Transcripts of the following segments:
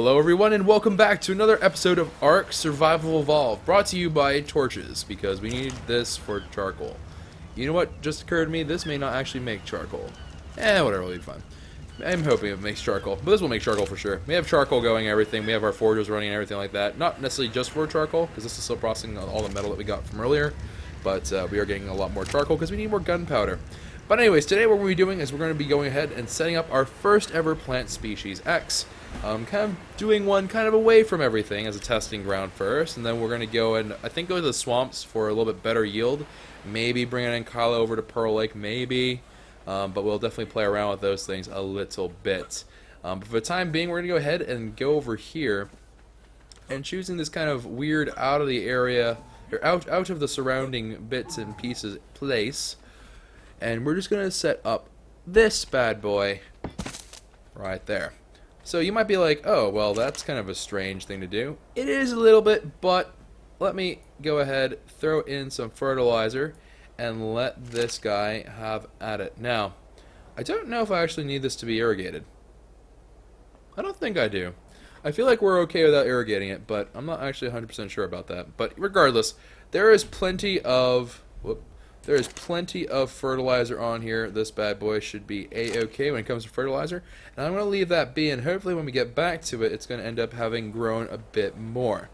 Hello everyone and welcome back to another episode of ARK Survival Evolved, brought to you by torches, because we need this for charcoal. You know what just occurred to me? This may not actually make charcoal. Whatever, it'll be fine. I'm hoping it makes charcoal, but this will make charcoal for sure. We have charcoal going and everything, we have our forges running and everything like that. Not necessarily just for charcoal, because this is still processing all the metal that we got from earlier, but we are getting a lot more charcoal because we need more gunpowder. But anyways, today what we're doing is we're going to be going ahead and setting up our first ever plant species X. Kind of doing one kind of away from everything as a testing ground first, and then we're going to go and I think go to the swamps for a little bit better yield. Maybe bring in Kylo over to Pearl Lake, maybe. But we'll definitely play around with those things a little bit. But for the time being, we're going to go ahead and go over here and choosing this kind of weird out of the area, or out of the surrounding bits and pieces place. And we're just going to set up this bad boy right there. So you might be like, oh, well, that's kind of a strange thing to do. It is a little bit, but let me go ahead, throw in some fertilizer, and let this guy have at it. Now, I don't know if I actually need this to be irrigated. I don't think I do. I feel like we're okay without irrigating it, but I'm not actually 100% sure about that. But regardless, there is plenty of... There is plenty of fertilizer on here. This bad boy should be a-okay when it comes to fertilizer. And I'm going to leave that be, and hopefully when we get back to it, it's going to end up having grown a bit more.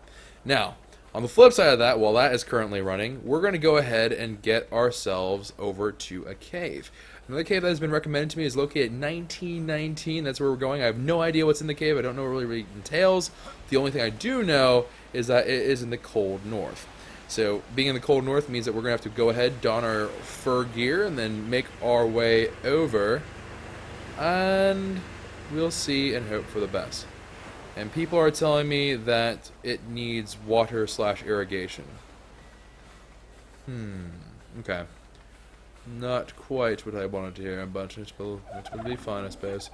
Now, on the flip side of that, while that is currently running, we're going to go ahead and get ourselves over to a cave. Another cave that has been recommended to me is located at 1919. That's where we're going. I have no idea what's in the cave. I don't know what it really entails. The only thing I do know is that it is in the cold north. So, being in the cold north means that we're going to have to go ahead, don our fur gear, and then make our way over. And we'll see and hope for the best. And people are telling me that it needs water/irrigation. Okay. Not quite what I wanted to hear, but it will be fine, I suppose.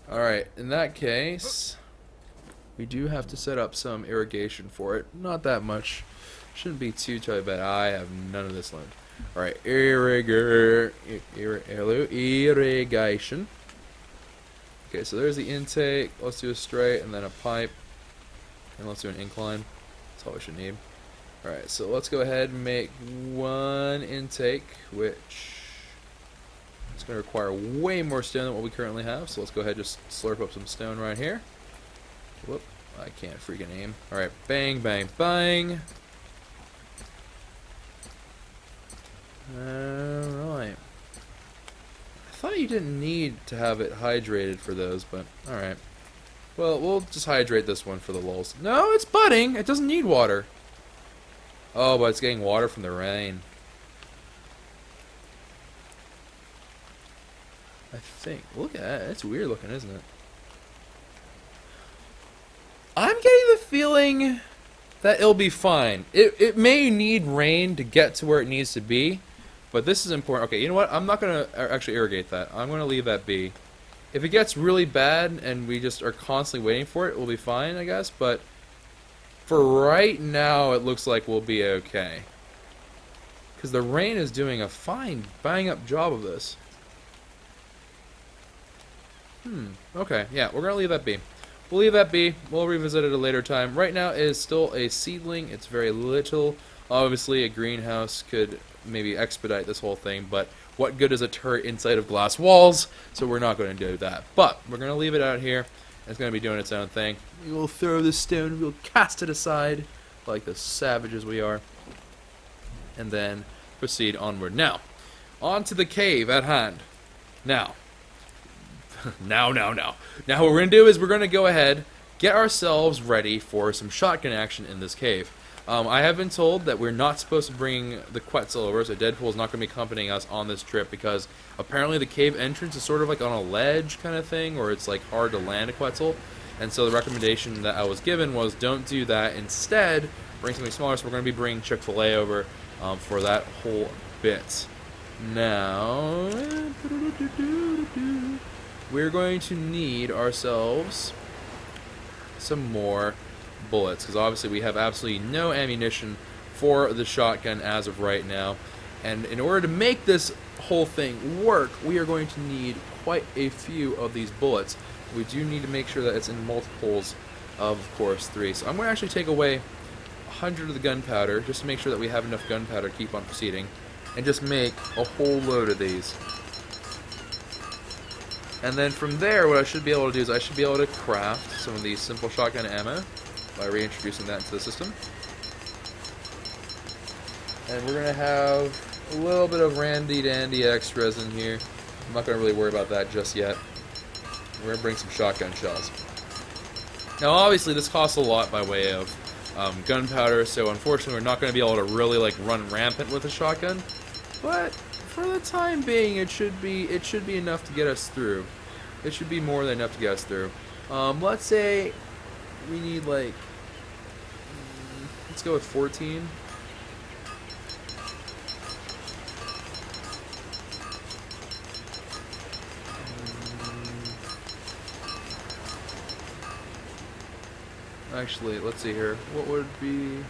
Alright, in that case, we do have to set up some irrigation for it. Not that much. Shouldn't be too bad. I have none of this learned. Alright, irrigation. Okay, so there's the intake. Let's do a straight and then a pipe. And let's do an incline. That's all we should need. Alright, so let's go ahead and make one intake, which is going to require way more stone than what we currently have. So let's go ahead and just slurp up some stone right here. Whoop, I can't freaking aim. Alright, bang, bang, bang. Alright. I thought you didn't need to have it hydrated for those, but alright. Well, we'll just hydrate this one for the lulz. No, it's budding! It doesn't need water. Oh, but it's getting water from the rain. I think. Look at that. It's weird looking, isn't it? I'm getting the feeling that it'll be fine. It may need rain to get to where it needs to be. But this is important. Okay, you know what? I'm not going to actually irrigate that. I'm going to leave that be. If it gets really bad and we just are constantly waiting for it, we'll be fine, I guess. But for right now, it looks like we'll be okay. Because the rain is doing a fine, bang-up job of this. Okay, yeah, we're going to leave that be. We'll leave that be. We'll revisit it at a later time. Right now, it is still a seedling. It's very little. Obviously, a greenhouse could maybe expedite this whole thing, but what good is a turret inside of glass walls? So we're not going to do that. But we're going to leave it out here. It's going to be doing its own thing. We will throw the stone, we'll cast it aside like the savages we are, and then proceed onward. Now, on to the cave at hand. Now, now what we're going to do is we're going to go ahead, get ourselves ready for some shotgun action in this cave. I have been told that we're not supposed to bring the Kwehs over, so Deadpool is not going to be accompanying us on this trip because apparently the cave entrance is sort of like on a ledge kind of thing, or it's like hard to land a Kwehs. And so the recommendation that I was given was don't do that. Instead, bring something smaller, so we're going to be bringing Chick-fil-A over for that whole bit. Now, we're going to need ourselves some more bullets, because obviously we have absolutely no ammunition for the shotgun as of right now, and in order to make this whole thing work, we are going to need quite a few of these bullets. We do need to make sure that it's in multiples of course, 3. So I'm going to actually take away 100 of the gunpowder, just to make sure that we have enough gunpowder to keep on proceeding, and just make a whole load of these. And then from there, what I should be able to do is I should be able to craft some of these simple shotgun ammo by reintroducing that into the system. And we're going to have a little bit of randy-dandy extras in here. I'm not going to really worry about that just yet. We're going to bring some shotgun shells. Now, obviously, this costs a lot by way of gunpowder, so unfortunately, we're not going to be able to really like run rampant with a shotgun. But for the time being, it should be enough to get us through. It should be more than enough to get us through. Let's say we need like, let's go with 14. Actually, let's see here. What would be...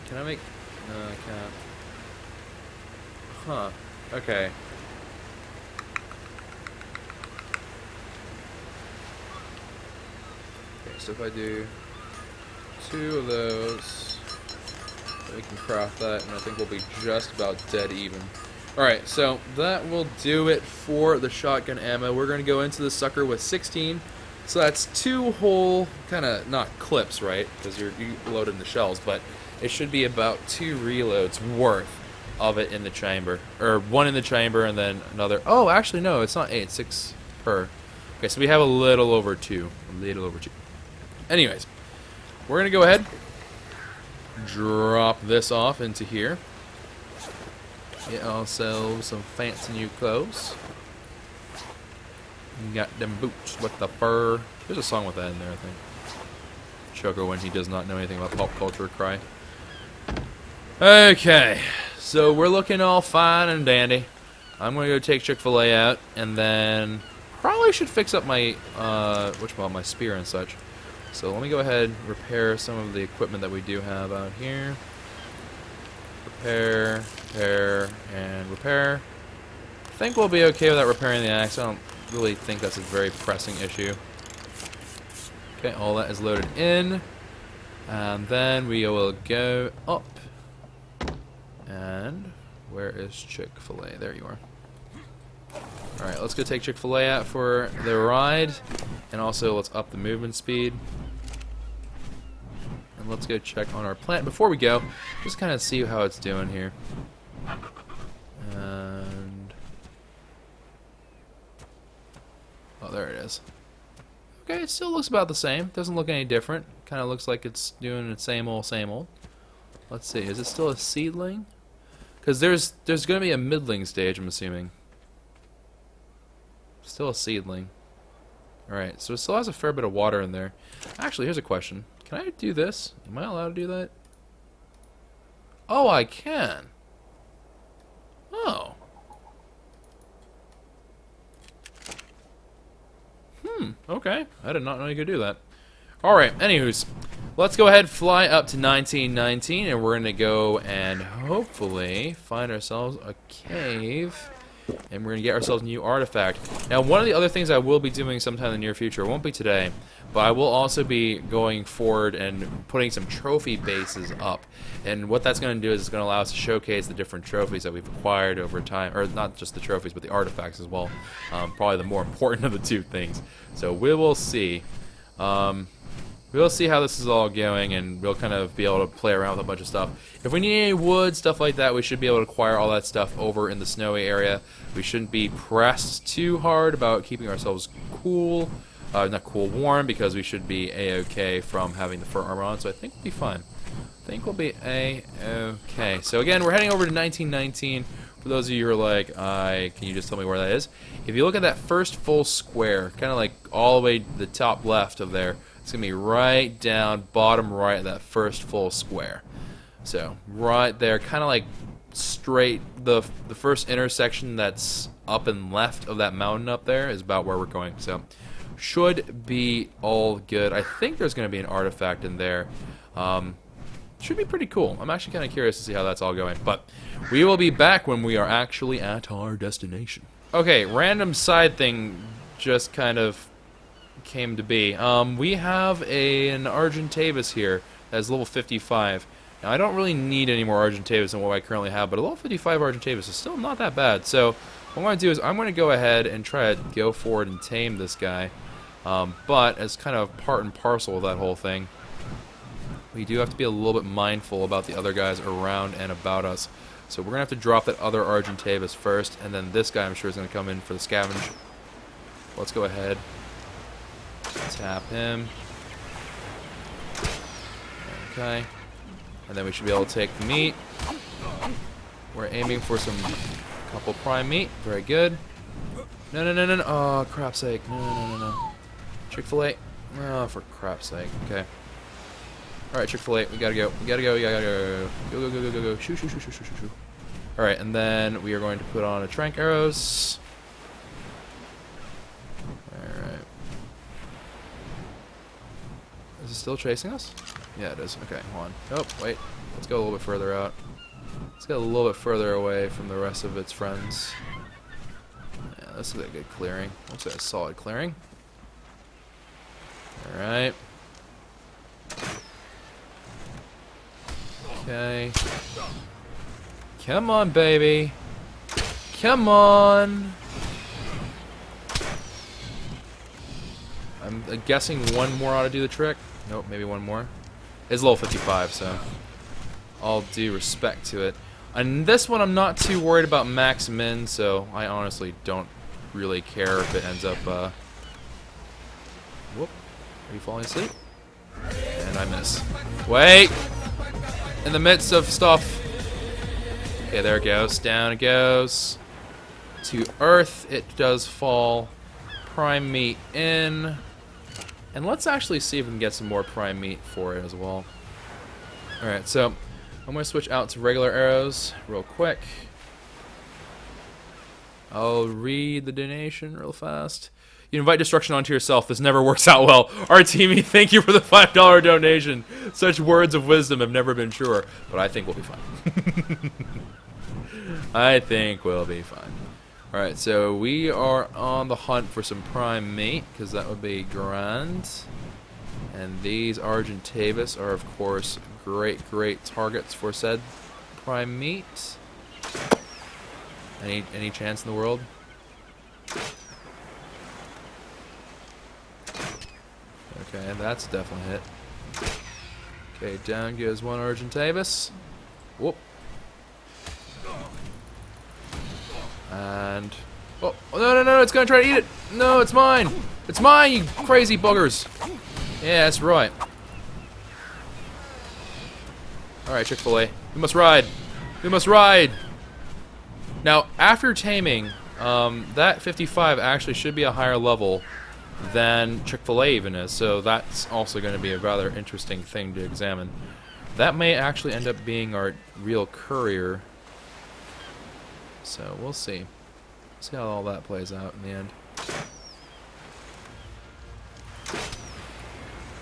Can I make... No, I can't. Huh. Okay. Okay, so if I do 2 of those, we can craft that, and I think we'll be just about dead even. Alright, so that will do it for the shotgun ammo. We're going to go into the sucker with 16. So that's 2 whole, kind of, not clips, right? Because you load in the shells, but it should be about 2 reloads worth of it in the chamber. Or 1 in the chamber and then another. Oh, actually, no, it's not 8, it's 6 per. Okay, so we have a little over 2. A little over 2. Anyways, we're going to go ahead, drop this off into here. Get ourselves some fancy new clothes. Got them boots with the fur. There's a song with that in there, I think. Choco, when he does not know anything about pop culture, cry. Okay, so we're looking all fine and dandy. I'm going to go take Chick-fil-A out, and then probably should fix up my, my spear and such. So let me go ahead and repair some of the equipment that we do have out here. Repair, repair, and repair. I think we'll be okay without repairing the axe. I don't really think that's a very pressing issue. Okay, all that is loaded in, and then we will go up. And where is Chick-fil-A? There you are. Alright, let's go take Chick-fil-A out for the ride, and also let's up the movement speed. And let's go check on our plant before we go, just kind of see how it's doing here. And oh, there it is. Okay, it still looks about the same. Doesn't look any different. Kind of looks like it's doing the same old, same old. Let's see. Is it still a seedling? Because there's going to be a middling stage, I'm assuming. Still a seedling. Alright, so it still has a fair bit of water in there. Actually, here's a question. Can I do this? Am I allowed to do that? Oh, I can. Oh. Okay. I did not know you could do that. Alright, anywho's. Let's go ahead and fly up to 1919, and we're going to go and hopefully find ourselves a cave, and we're going to get ourselves a new artifact. Now, one of the other things I will be doing sometime in the near future, it won't be today, but I will also be going forward and putting some trophy bases up. And what that's going to do is it's going to allow us to showcase the different trophies that we've acquired over time, or not just the trophies, but the artifacts as well. Probably the more important of the two things. So we will see. We'll see how this is all going, and we'll kind of be able to play around with a bunch of stuff. If we need any wood, stuff like that, we should be able to acquire all that stuff over in the snowy area. We shouldn't be pressed too hard about keeping ourselves cool. Not cool, warm, because we should be A-okay from having the fur armor on, so I think we'll be fine. I think we'll be A-okay. So again, we're heading over to 1919. For those of you who are like, can you just tell me where that is? If you look at that first full square, kind of like all the way to the top left of there, it's going to be right down, bottom right of that first full square. So, right there, kind of like straight, the first intersection that's up and left of that mountain up there is about where we're going. So, should be all good. I think there's going to be an artifact in there. Should be pretty cool. I'm actually kind of curious to see how that's all going. But we will be back when we are actually at our destination. Okay, random side thing just kind of came to be. We have an argentavis here that's level 55. Now, I don't really need any more argentavis than what I currently have, but a level 55 argentavis is still not that bad. So, what I'm going to do is I'm going to go ahead and try to go forward and tame this guy. But, as kind of part and parcel of that whole thing, we do have to be a little bit mindful about the other guys around and about us. So, we're going to have to drop that other argentavis first, and then this guy I'm sure is going to come in for the scavenge. Let's go ahead. Tap him. Okay. And then we should be able to take the meat. We're aiming for some couple prime meat. Very good. No, no, no, no, no. Oh, crap's sake. No, no, no, no, no. Chick-fil-A. Oh, for crap's sake. Okay. Alright, Chick-fil-A. We gotta go. We gotta go. We gotta go. Go, go, go, go, go, go. Shoo, shoo, shoo, shoo, shoo, shoo. Alright, and then we are going to put on a trank arrows. Alright. Is it still chasing us? Yeah, it is. Okay, hold on. Oh, wait. Let's go a little bit further out. Let's get a little bit further away from the rest of its friends. Yeah, this is a good clearing. Looks like a solid clearing. Alright. Okay. Come on, baby. Come on. I'm guessing one more ought to do the trick. Nope, maybe one more. It's level 55, so all due respect to it. And this one I'm not too worried about max min, so I honestly don't really care if it ends up, whoop. Are you falling asleep? And I miss. Wait! In the midst of stuff. Okay, there it goes. Down it goes. To earth it does fall. Prime meat in. And let's actually see if we can get some more prime meat for it as well. Alright, so I'm going to switch out to regular arrows real quick. I'll read the donation real fast. You invite destruction onto yourself. This never works out well. Artemi, thank you for the $5 donation. Such words of wisdom have never been truer. But I think we'll be fine. I think we'll be fine. Alright, so we are on the hunt for some prime meat, because that would be grand. And these argentavis are, of course, great targets for said prime meat. Any chance in the world? Okay, that's a definite hit. Okay, down goes one argentavis. Whoop. And oh no, it's gonna try to eat it. No, it's mine. It's mine, you crazy buggers. Yeah, that's right. Alright, Chick-fil-A. We must ride. We must ride. Now, after taming, that 55 actually should be a higher level than Chick-fil-A even is, so that's also going to be a rather interesting thing to examine. That may actually end up being our real courier. So we'll see. See how all that plays out in the end.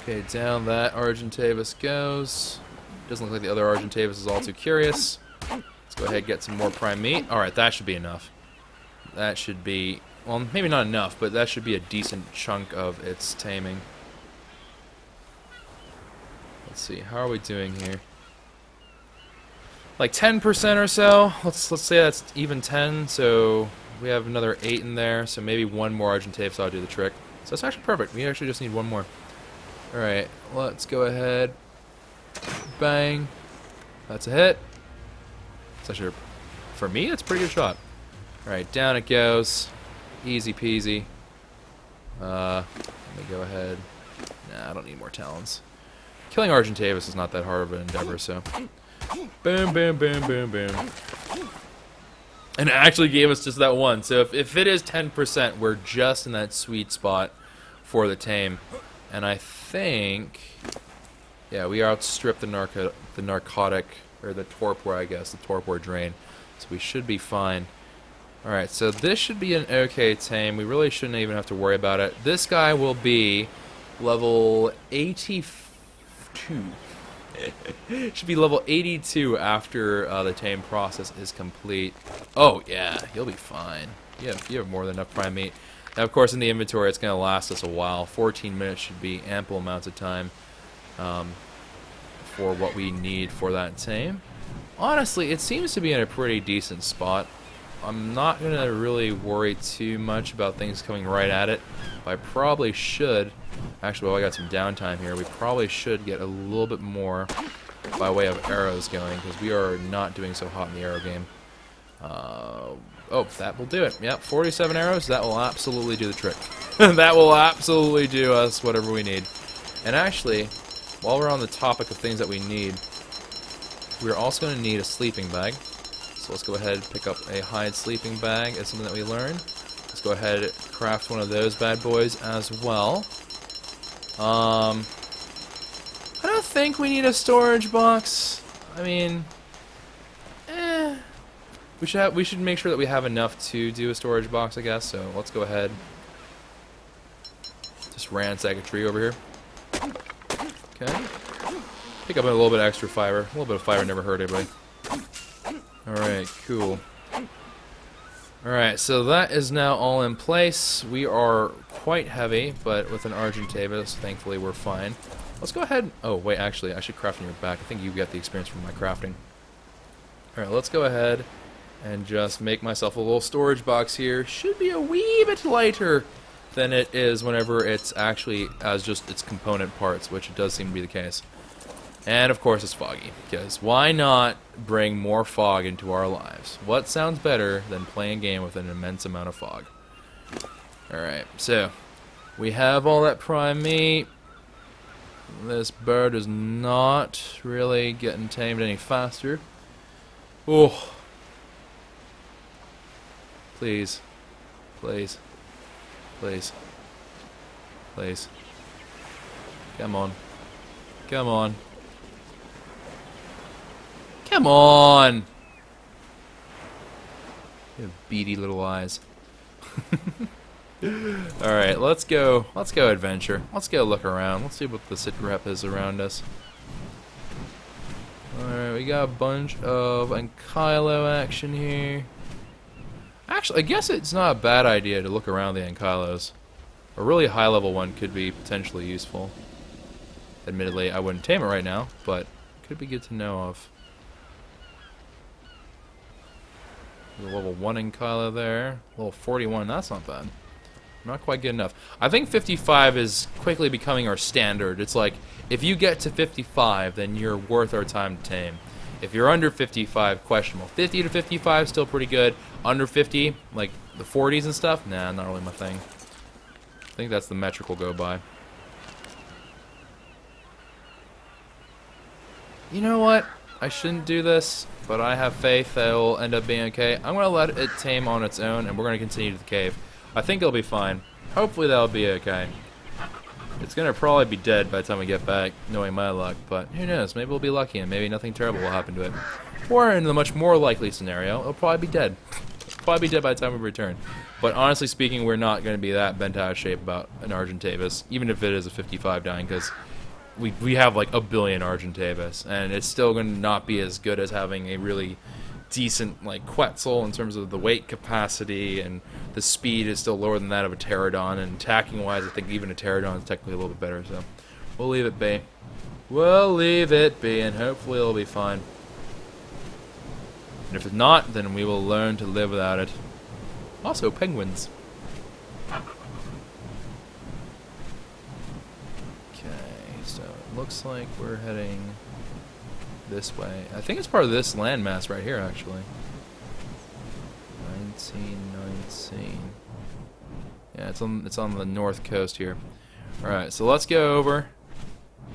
Okay, down that argentavis goes. Doesn't look like the other argentavis is all too curious. Let's go ahead and get some more prime meat. Alright, that should be enough. That should be, well, maybe not enough, but that should be a decent chunk of its taming. Let's see, how are we doing here? Like 10% or so. Let's say that's even 10. So we have another 8 in there. So maybe one more argentavis ought to do the trick. So that's actually perfect. We actually just need one more. All right, let's go ahead. Bang. That's a hit. It's actually, for me, that's a pretty good shot. All right, down it goes. Easy peasy. Let me go ahead. Nah, I don't need more talons. Killing argentavis is not that hard of an endeavor, so. Boom, boom, boom, boom, boom. And it actually gave us just that one. So if it is 10%, we're just in that sweet spot for the tame. And I think, yeah, we outstripped the narcotic, or the torpor, I guess, the torpor drain. So we should be fine. Alright, so this should be an okay tame. We really shouldn't even have to worry about it. This guy will be level 82. Should be level 82 after the tame process is complete. Oh yeah, you'll be fine. You have more than enough prime meat. And of course, in the inventory, it's going to last us a while. 14 minutes should be ample amounts of time for what we need for that tame. Honestly, it seems to be in a pretty decent spot. I'm not going to really worry too much about things coming right at it. But I probably should, actually, while I got some downtime here, we probably should get a little bit more by way of arrows going, because we are not doing so hot in the arrow game. Oh, that will do it. Yep, 47 arrows, that will absolutely do the trick. That will absolutely do us whatever we need. And actually, while we're on the topic of things that we need, we're also going to need a sleeping bag. So let's go ahead and pick up a hide sleeping bag as something that we learned. Let's go ahead and craft one of those bad boys as well. I don't think we need a storage box. I mean, we should make sure that we have enough to do a storage box, I guess. So let's go ahead. Just ransack a tree over here. Okay. Pick up a little bit of extra fiber. A little bit of fiber never hurt anybody. Alright, cool. Alright, so that is now all in place. We are quite heavy, but with an argentavis, thankfully we're fine. Let's go ahead. Oh, wait, actually, I should craft on your back. I think you got the experience from my crafting. Alright, let's go ahead and just make myself a little storage box here. Should be a wee bit lighter than it is whenever it's actually as just its component parts, which it does seem to be the case. And of course it's foggy, because why not bring more fog into our lives? What sounds better than playing a game with an immense amount of fog? Alright, so we have all that prime meat. This bird is not really getting tamed any faster. Oh. Please. Please. Please. Please. Come on. Come on. Come on! You have beady little eyes. Alright, let's go adventure. Let's go look around. Let's see what the sitrep is around us. Alright, we got a bunch of ankylo action here. Actually, I guess it's not a bad idea to look around the ankylos. A really high level one could be potentially useful. Admittedly, I wouldn't tame it right now, but it could be good to know of. There's a level 1 ankylo there. Level 41, that's not bad. Not quite good enough. I think 55 is quickly becoming our standard. It's like, if you get to 55, then you're worth our time to tame. If you're under 55, questionable. 50 to 55, still pretty good. Under 50, like the 40s and stuff, nah, not really my thing. I think that's the metric we'll go by. You know what? I shouldn't do this, but I have faith that it'll end up being okay. I'm going to let it tame on its own, and we're going to continue to the cave. I think it'll be fine. Hopefully that'll be okay. It's going to probably be dead by the time we get back, knowing my luck, but who knows? Maybe we'll be lucky, and maybe nothing terrible will happen to it. Or in the much more likely scenario, it'll probably be dead. It'll probably be dead by the time we return. But honestly speaking, we're not going to be that bent out of shape about an argentavis, even if it is a 55 dying, because we have like a billion argentavis, and it's still going to not be as good as having a really decent like Quetzal in terms of the weight capacity, and the speed is still lower than that of a pterodon, and attacking wise I think even a pterodon is technically a little bit better, so we'll leave it be. We'll leave it be, and hopefully it'll be fine. And if it's not, then we will learn to live without it. Also, penguins. So it looks like we're heading this way. I think it's part of this landmass right here, actually. 1919. Yeah, it's on the north coast here. All right, so let's go over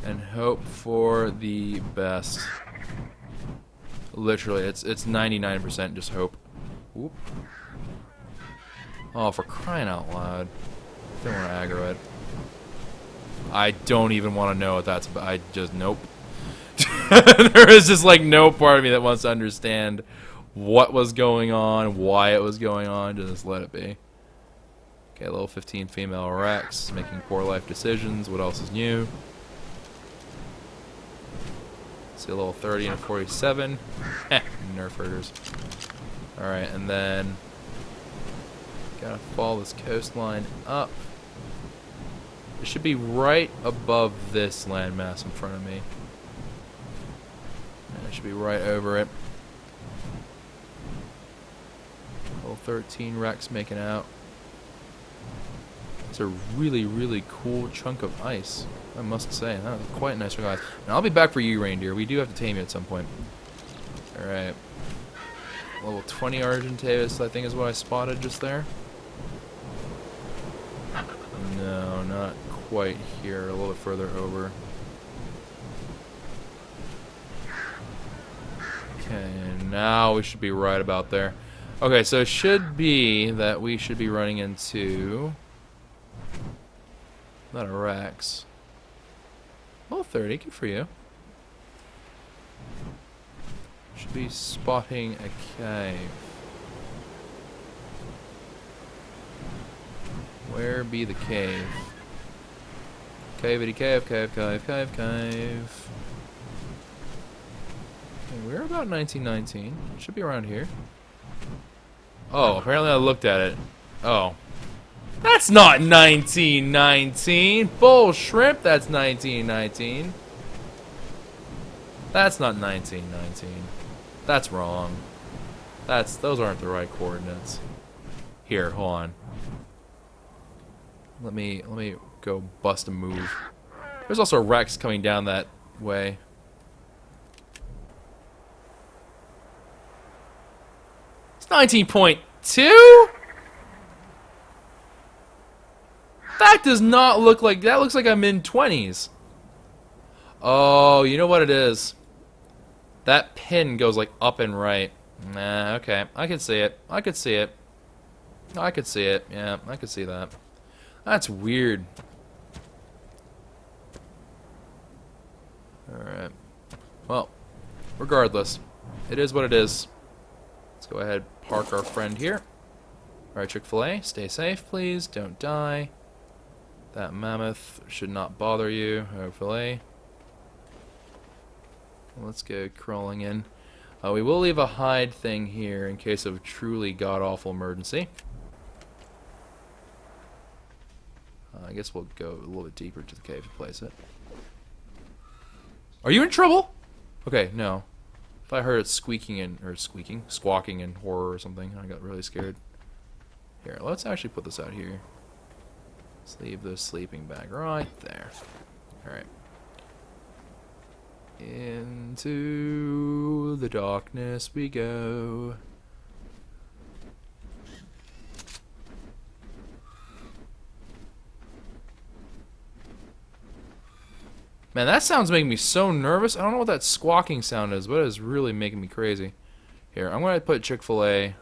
and hope for the best. Literally, it's 99% just hope. Whoop. Oh, for crying out loud! Don't want to aggro it. I don't even want to know what that's about. I just, nope. There is just like no part of me that wants to understand what was going on, why it was going on. Just let it be. Okay, level 15 female Rex, making poor life decisions. What else is new? See a level 30 and a 47. Nerf herders. Alright, and then Gotta follow this coastline up. It should be right above this landmass in front of me. And it should be right over it. Level 13 wrecks making out. It's a really, really cool chunk of ice, I must say. That was quite a nice chunk of ice. And I'll be back for you, reindeer. We do have to tame you at some point. Alright. Level 20 argentavis, I think, is what I spotted just there. No, not quite here. A little bit further over. Okay, now we should be right about there. Okay, so it should be that we should be running into... Not a Rex. Well, 30, good for you. Should be spotting a cave. Where be the cave? Cavity cave, cave, cave, cave, cave. Okay, we're about 1919. Should be around here. Oh, apparently I looked at it. Oh. That's not 1919. Bull shrimp, that's 1919. That's not 1919. That's wrong. Those aren't the right coordinates. Here, hold on. Let me go bust a move. There's also Rex coming down that way. It's 19.2? That does not look like... That looks like I'm in 20s. Oh, you know what it is? That pin goes like up and right. Nah, okay. I can see it. I could see it. I could see it. Yeah, I could see that. That's weird. Alright. Well, regardless, it is what it is. Let's go ahead and park our friend here. Alright, Chick-fil-A, stay safe, please. Don't die. That mammoth should not bother you, hopefully. Let's go crawling in. We will leave a hide thing here in case of truly god-awful emergency. I guess we'll go a little bit deeper to the cave to place it. Are you in trouble? Okay, no. If I heard it squeaking in horror or something, I got really scared. Here, let's actually put this out here. Let's leave the sleeping bag right there. Alright. Into the darkness we go. Man, that sound's making me so nervous. I don't know what that squawking sound is, but it is really making me crazy. Here, I'm going to put Chick-fil-A.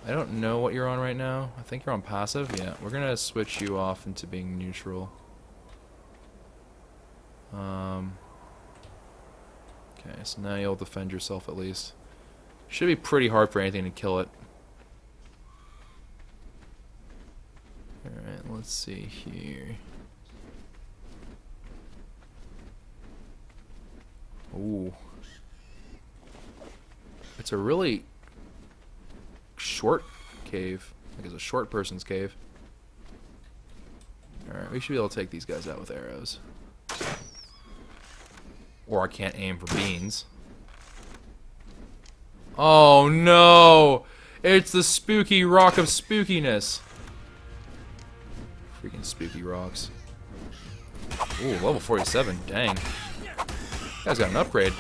I don't know what you're on right now. I think you're on passive. Yeah, we're going to switch you off into being neutral. Okay, so now you'll defend yourself at least. Should be pretty hard for anything to kill it. Alright, let's see here. Ooh. It's a really short cave. Like it's a short person's cave. Alright, we should be able to take these guys out with arrows. Or I can't aim for beans. Oh no! It's the spooky rock of spookiness. Freaking spooky rocks. Ooh, level 47. Dang. Guy's got an upgrade.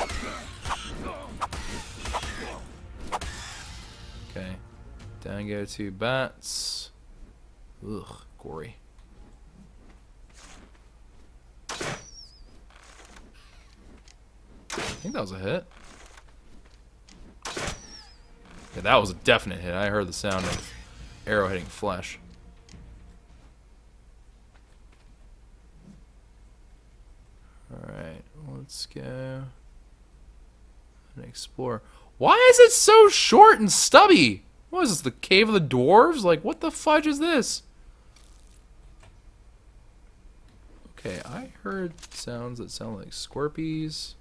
Okay. Down go 2 bats. Ugh, gory. I think that was a hit. Yeah, that was a definite hit. I heard the sound of arrow hitting flesh. Alright, let's go and explore. Why is it so short and stubby? What is this, the Cave of the Dwarves? Like, what the fudge is this? Okay, I heard sounds that sound like scorpies.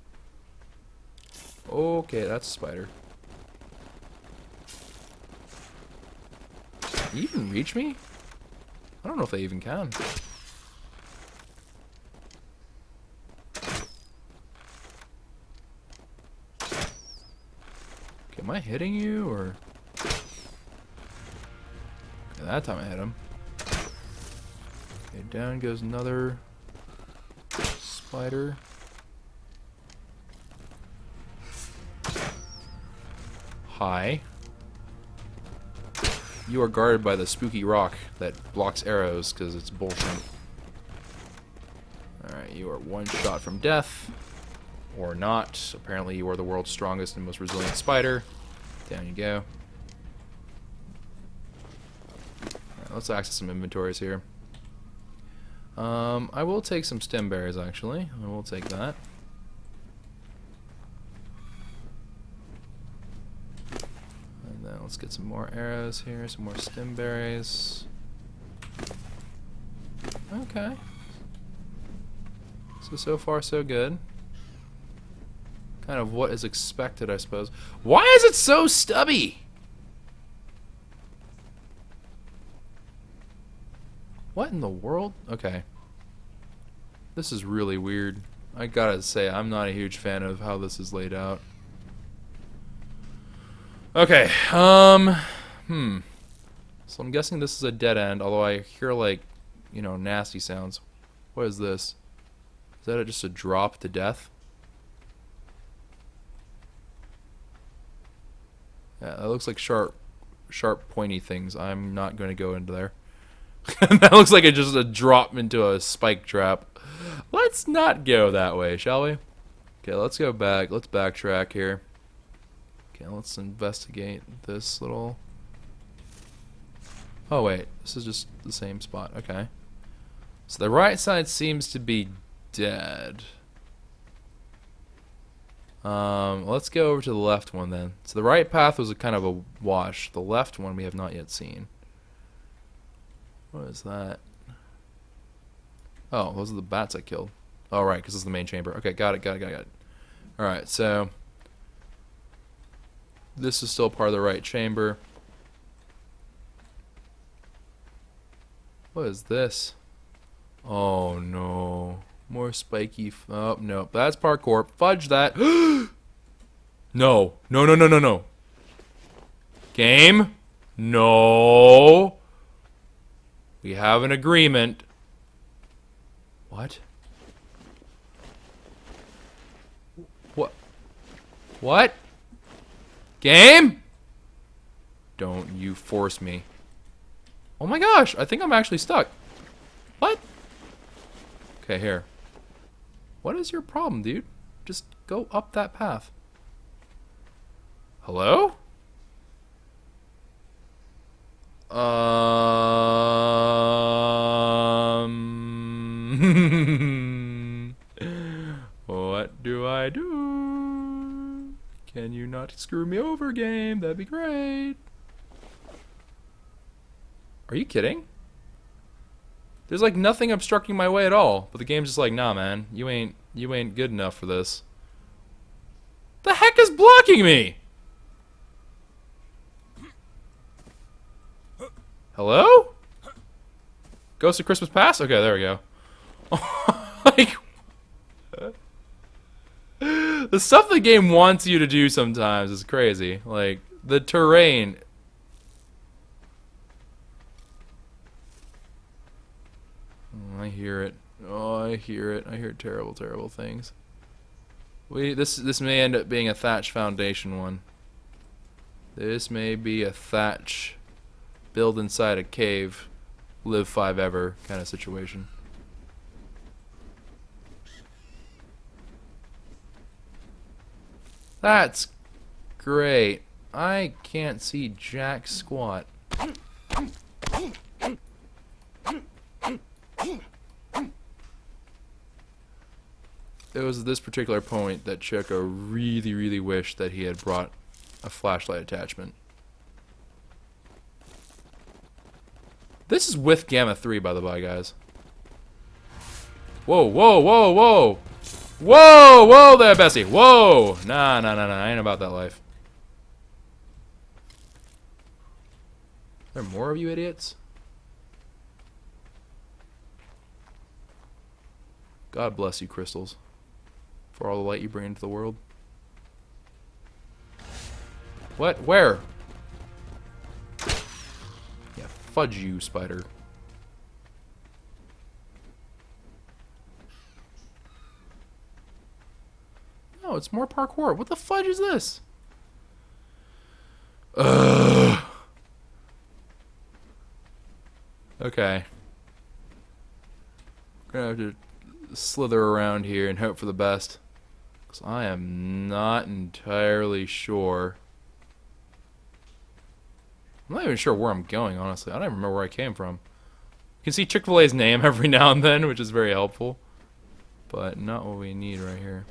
Okay, that's a spider. you even reach me? I don't know if they even can. Okay, am I hitting you, or... Okay, that time I hit him. Okay, down goes another spider. Hi. You are guarded by the spooky rock that blocks arrows because it's bullshit. Alright, you are one shot from death. Or not. Apparently you are the world's strongest and most resilient spider. Down you go. Alright, let's access some inventories here. I will take some stem berries, actually. I will take that. And then let's get some more arrows here, some more stem berries. Okay. So far so good. Kind of what is expected, I suppose. Why is it so stubby? What in the world? Okay. This is really weird. I gotta say, I'm not a huge fan of how this is laid out. Okay, So I'm guessing this is a dead end, although I hear, like, you know, nasty sounds. What is this? Is that just a drop to death? Yeah, that looks like sharp, pointy things. I'm not going to go into there. That looks like it's just a drop into a spike trap. Let's not go that way, shall we? Okay, let's go back. Let's backtrack here. Okay, let's investigate this little... Oh, wait. This is just the same spot. Okay. So the right side seems to be dead. Let's go over to the left one then. So the right path was a kind of a wash. The left one we have not yet seen. What is that? Oh, those are the bats I killed. Oh, right, because this is the main chamber. Okay, got it. Alright, so... this is still part of the right chamber. What is this? Oh, no. More spiky... oh, no. That's parkour. Fudge that. No. No. Game? No. We have an agreement. What? What? Game? Don't you force me. Oh my gosh, I think I'm actually stuck. What? Okay, here. What is your problem, dude? Just go up that path. Hello? What do I do? Can you not screw me over, game? That'd be great. Are you kidding? There's like nothing obstructing my way at all, but the game's just like, nah, man, you ain't good enough for this. The heck is blocking me? Hello? Ghost of Christmas Past? Okay, there we go. Like, the stuff the game wants you to do sometimes is crazy. Like, the terrain. Oh, I hear it. Oh, I hear it. I hear terrible, terrible things. This may end up being a thatch foundation one. This may be a thatch build inside a cave, live 5 ever kind of situation. That's great. I can't see jack squat. It was this particular point that Choco really, really wished that he had brought a flashlight attachment. This is with Gamma 3, by the by, guys. Whoa, whoa, whoa, whoa! Whoa, whoa there, Bessie! Whoa! Nah, I ain't about that life. Are there more of you idiots? God bless you, crystals, for all the light you bring into the world. What? Where? Yeah, fudge you, spider. No, it's more parkour. What the fudge is this? Ugh. Okay. Gonna have to slither around here and hope for the best. Because I am not entirely sure. I'm not even sure where I'm going, honestly. I don't even remember where I came from. You can see Chick-fil-A's name every now and then, which is very helpful. But not what we need right here.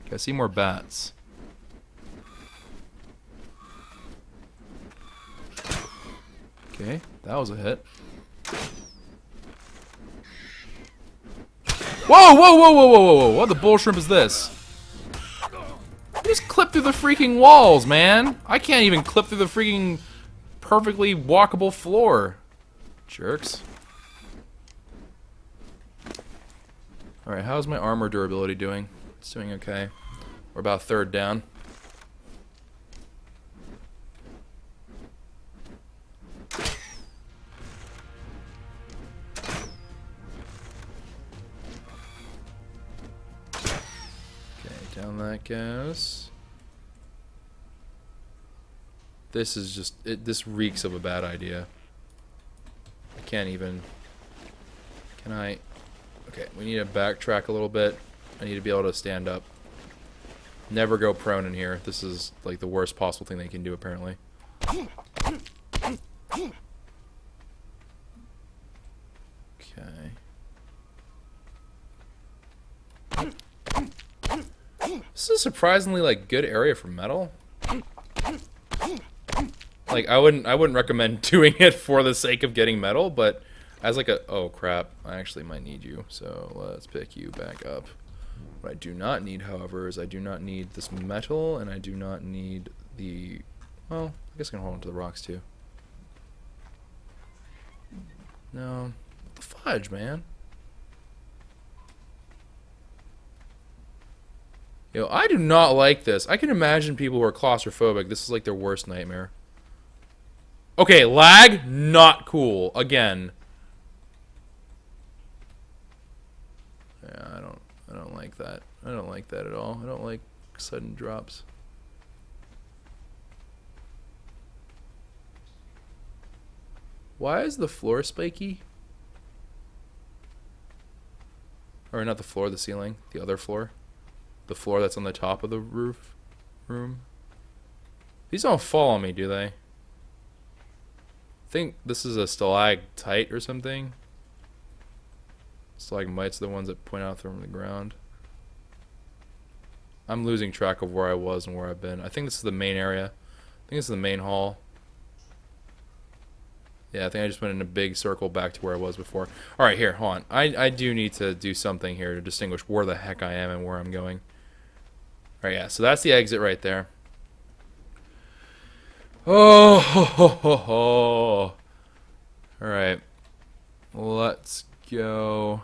Okay, I see more bats. Okay, that was a hit. Whoa, whoa, whoa, whoa, whoa, whoa, whoa. What the bull shrimp is this? You just clip through the freaking walls, man. I can't even clip through the freaking perfectly walkable floor. Jerks. Alright, how's my armor durability doing? It's doing okay. We're about third down. Down that goes. This is just this reeks of a bad idea. I can't even. Can I? Okay, we need to backtrack a little bit. I need to be able to stand up. Never go prone in here. This is like the worst possible thing they can do, apparently. Okay. This is a surprisingly like good area for metal. Like I wouldn't recommend doing it for the sake of getting metal, but as like a oh crap, I actually might need you. So let's pick you back up. What I do not need, however, is I do not need this metal, and I do not need the well, I guess I can hold on to the rocks too. No. What the fudge, man? Yo, I do not like this. I can imagine people who are claustrophobic. This is like their worst nightmare. Okay, lag, not cool. Again. Yeah, I don't like that. I don't like that at all. I don't like sudden drops. Why is the floor spiky? Or not the floor, the ceiling. The other floor. The floor that's on the top of the roof room. These don't fall on me, do they? I think this is a stalactite or something. Stalagmites are the ones that point out from the ground. I'm losing track of where I was and where I've been. I think this is the main area. I think this is the main hall. Yeah, I think I just went in a big circle back to where I was before. Alright, here, hold on. I do need to do something here to distinguish where the heck I am and where I'm going. Alright, yeah, so that's the exit right there. Oh, ho, ho, ho, ho. Alright. Let's go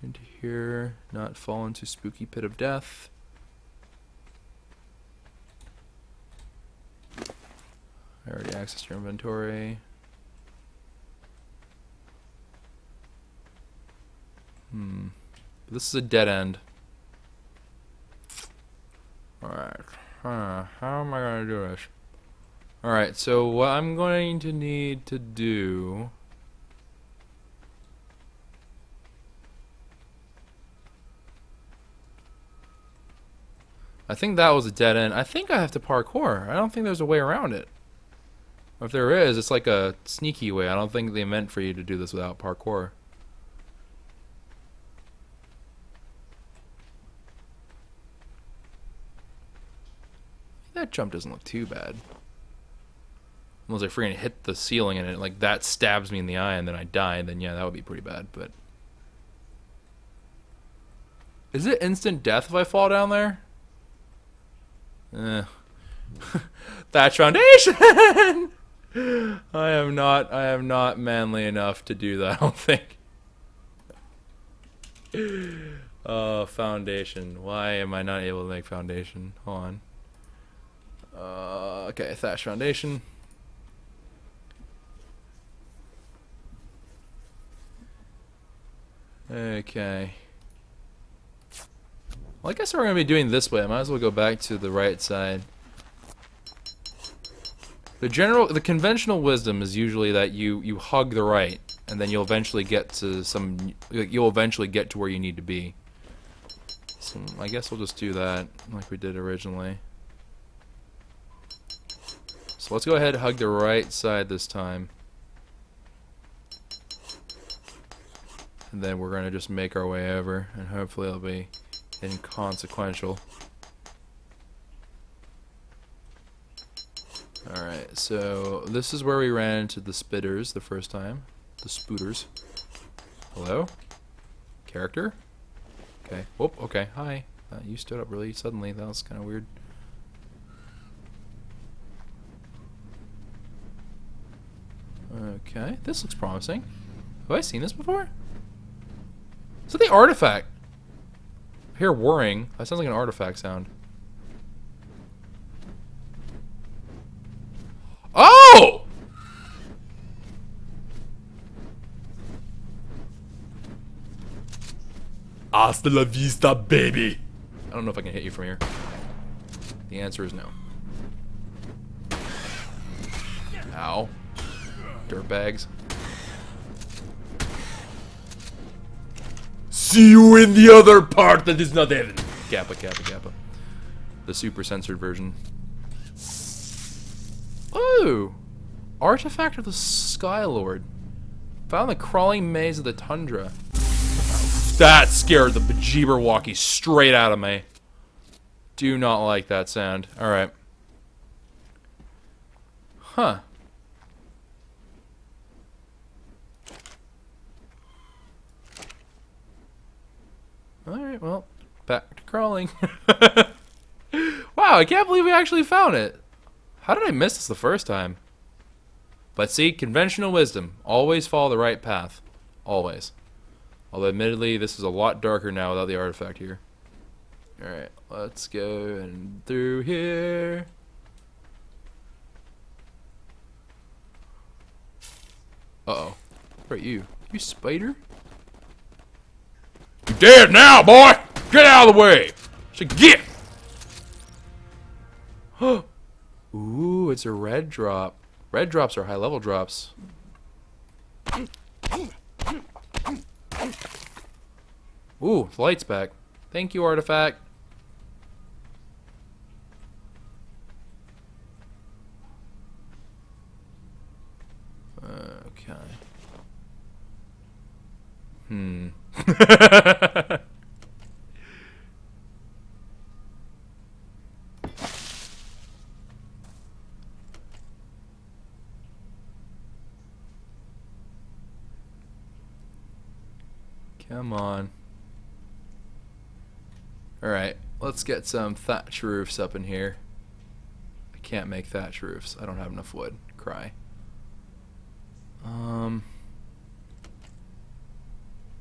into here. Not fall into spooky pit of death. I already accessed your inventory. This is a dead end. Alright. How am I going to do this? Alright, so what I'm going to need to do... I think that was a dead end. I think I have to parkour. I don't think there's a way around it. Or if there is, it's like a sneaky way. I don't think they meant for you to do this without parkour. That jump doesn't look too bad. Unless I freaking hit the ceiling and it like that stabs me in the eye and then I die, then yeah, that would be pretty bad, but... Is it instant death if I fall down there? Thatch foundation! I am not manly enough to do that, I don't think. Foundation. Why am I not able to make foundation? Hold on. Okay, thatch foundation. Okay. Well, I guess we're going to be doing this way. I might as well go back to the right side. The conventional wisdom is usually that you hug the right, and then you'll eventually get to where you need to be. So I guess we'll just do that like we did originally. So let's go ahead and hug the right side this time. And then we're going to just make our way over, and hopefully it'll be inconsequential. Alright, so this is where we ran into the spitters the first time. The spooters. Hello? Character? Okay. Whoop, okay, hi. You stood up really suddenly. That was kind of weird. Okay, this looks promising. Have I seen this before? Is that the artifact? I hear whirring. That sounds like an artifact sound. Oh! Hasta la vista, baby. I don't know if I can hit you from here. The answer is no. Ow. Dirtbags. See you in the other part that is not heaven. Kappa, kappa, kappa. The super censored version. Oh! Artifact of the Skylord. Found the crawling maze of the tundra. That scared the bejeeber-walkie straight out of me. Do not like that sound. Alright. Huh. Alright, well, back to crawling. Wow, I can't believe we actually found it. How did I miss this the first time? But see, conventional wisdom. Always follow the right path. Always. Although admittedly, this is a lot darker now without the artifact here. Alright, let's go and through here. Uh-oh. Where are you? You spider? You dead now, boy! Get out of the way! So get! Ooh, it's a red drop. Red drops are high level drops. Ooh, the light's back. Thank you, artifact. Okay. Come on. Alright, let's get some thatch roofs up in here. I can't make thatch roofs. I don't have enough wood. Cry.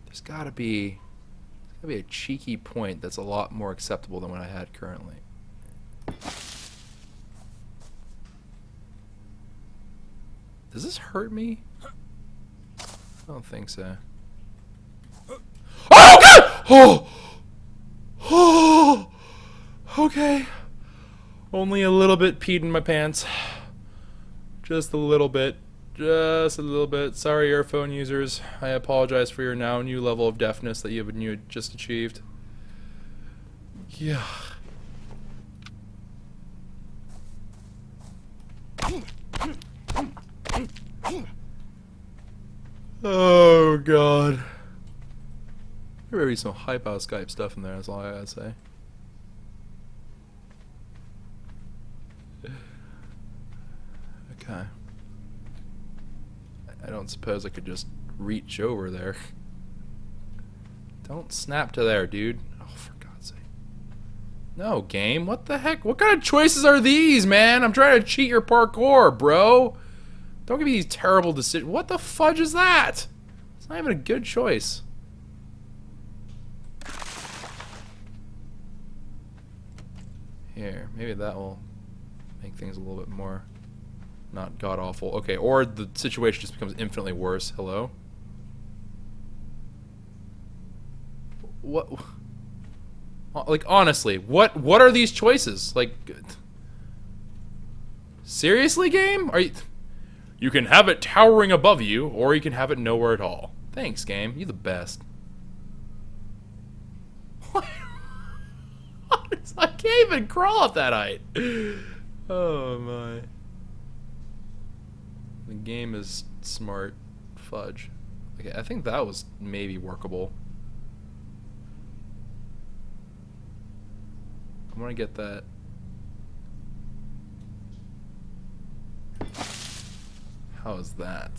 There's gotta be a cheeky point that's a lot more acceptable than what I had currently. Does this hurt me? I don't think so. Oh god! Oh! Oh! Okay. Only a little bit peed in my pants. Just a little bit. Just a little bit. Sorry, earphone users. I apologize for your now new level of deafness that you had just achieved. Yeah. Oh god. There better be some hype out Skype stuff in there, that's all I gotta say. Okay. I don't suppose I could just reach over there. Don't snap to there, dude. Oh, for God's sake. No, game. What the heck? What kind of choices are these, man? I'm trying to cheat your parkour, bro. Don't give me these terrible decisions. What the fudge is that? It's not even a good choice. Here, maybe that will make things a little bit more not god-awful. Okay, or the situation just becomes infinitely worse. Hello? What? Like, honestly, what are these choices? Like, seriously, game? Are you... You can have it towering above you, or you can have it nowhere at all. Thanks, game. You're the best. What? I can't even crawl up that height. Oh, my. The game is smart. Fudge. Okay, I think that was maybe workable. I want to get that. How is that?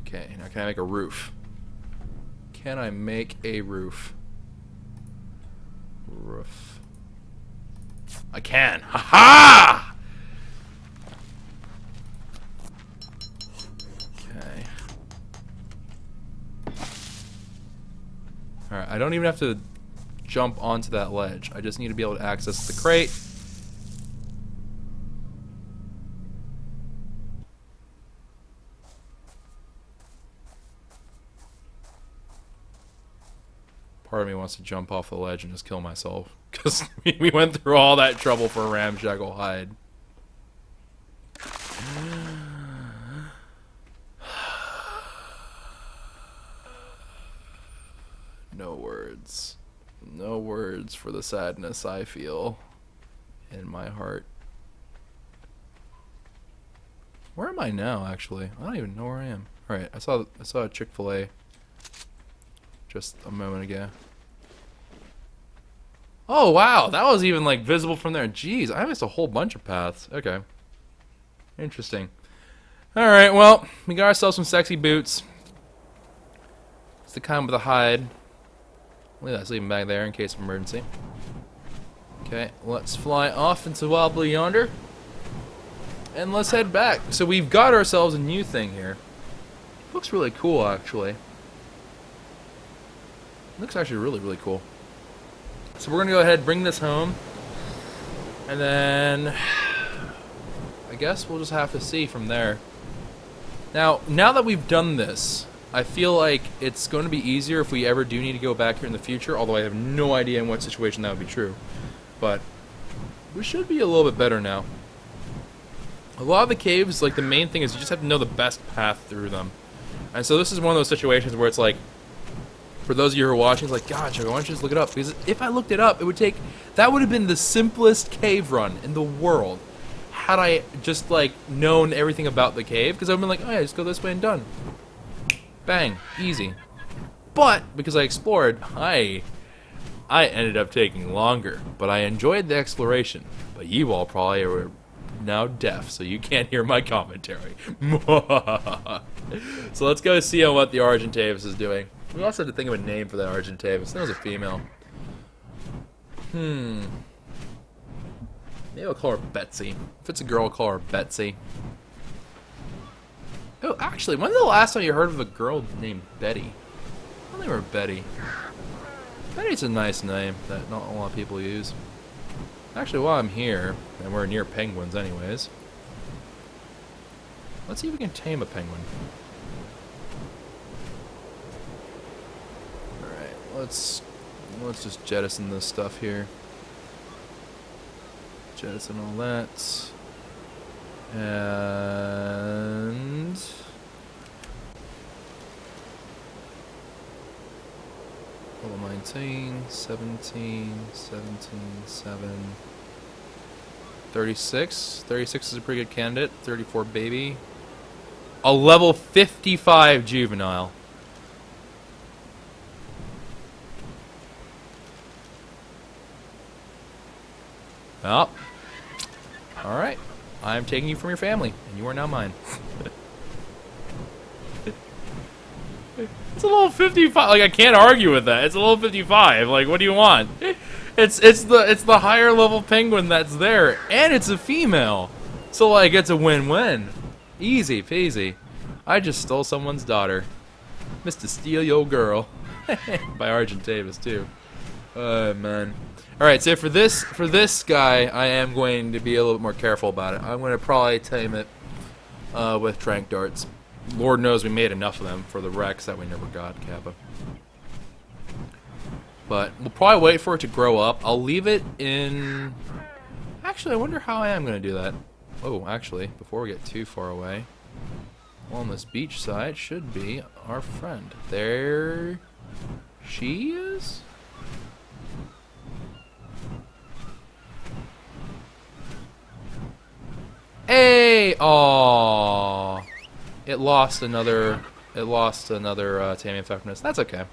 Okay, now can I make a roof? Can I make a roof? Roof. I can. Ha-ha! Okay. Alright, I don't even have to jump onto that ledge. I just need to be able to access the crate. Part of me wants to jump off the ledge and just kill myself. Because we went through all that trouble for a ramshackle hide. No words. No words for the sadness I feel in my heart. Where am I now, actually? I don't even know where I am. Alright, I saw a Chick-fil-A just a moment ago. Oh wow, that was even like visible from there. Jeez, I missed a whole bunch of paths. Okay. Interesting. Alright, well, we got ourselves some sexy boots. It's the kind with a hide. Look at that, sleeping bag there in case of emergency. Okay, let's fly off into Wobbly Yonder. And let's head back. So we've got ourselves a new thing here. Looks really cool, actually. Looks actually really, really cool. So we're going to go ahead and bring this home. And then I guess we'll just have to see from there. Now that we've done this, I feel like it's going to be easier if we ever do need to go back here in the future, although I have no idea in what situation that would be true. But we should be a little bit better now. A lot of the caves, like, the main thing is you just have to know the best path through them. And so this is one of those situations where it's like, for those of you who are watching, it's like, God, Choco, why don't you just look it up? Because if I looked it up, it would take... That would have been the simplest cave run in the world. Had I just, like, known everything about the cave. Because I would have been like, oh yeah, just go this way and done. Bang. Easy. But, because I explored, I ended up taking longer. But I enjoyed the exploration. But you all probably were now deaf, so you can't hear my commentary. So let's go see what the argentavis is doing. We also have to think of a name for that argentavis. That was a female. Maybe I'll call her Betsy. If it's a girl, I'll call her Betsy. Oh, actually, when's the last time you heard of a girl named Betty? I don't think her Betty. Betty's a nice name that not a lot of people use. Actually, while I'm here, and we're near penguins anyways, let's see if we can tame a penguin. Alright, let's just jettison this stuff here. Jettison all that. And level 19, 17, 17, 7, 36. 36 is a pretty good candidate. 34 baby. A level 55 juvenile. Well, alright. I'm taking you from your family, and you are now mine. It's a little 55. Like, I can't argue with that. It's a little 55. Like, what do you want? It's the higher level penguin that's there, and it's a female. So like it's a win-win. Easy peasy. I just stole someone's daughter. Mr. Steal Your Girl. By argentavis too. Oh man. Alright, so for this guy, I am going to be a little bit more careful about it. I'm going to probably tame it with trank darts. Lord knows we made enough of them for the Rex that we never got, Kappa. But we'll probably wait for it to grow up. I'll leave it in... Actually, I wonder how I am going to do that. Oh, actually, before we get too far away, on this beach side should be our friend. There she is? Hey! Aww. It lost another taming effectiveness. That's okay.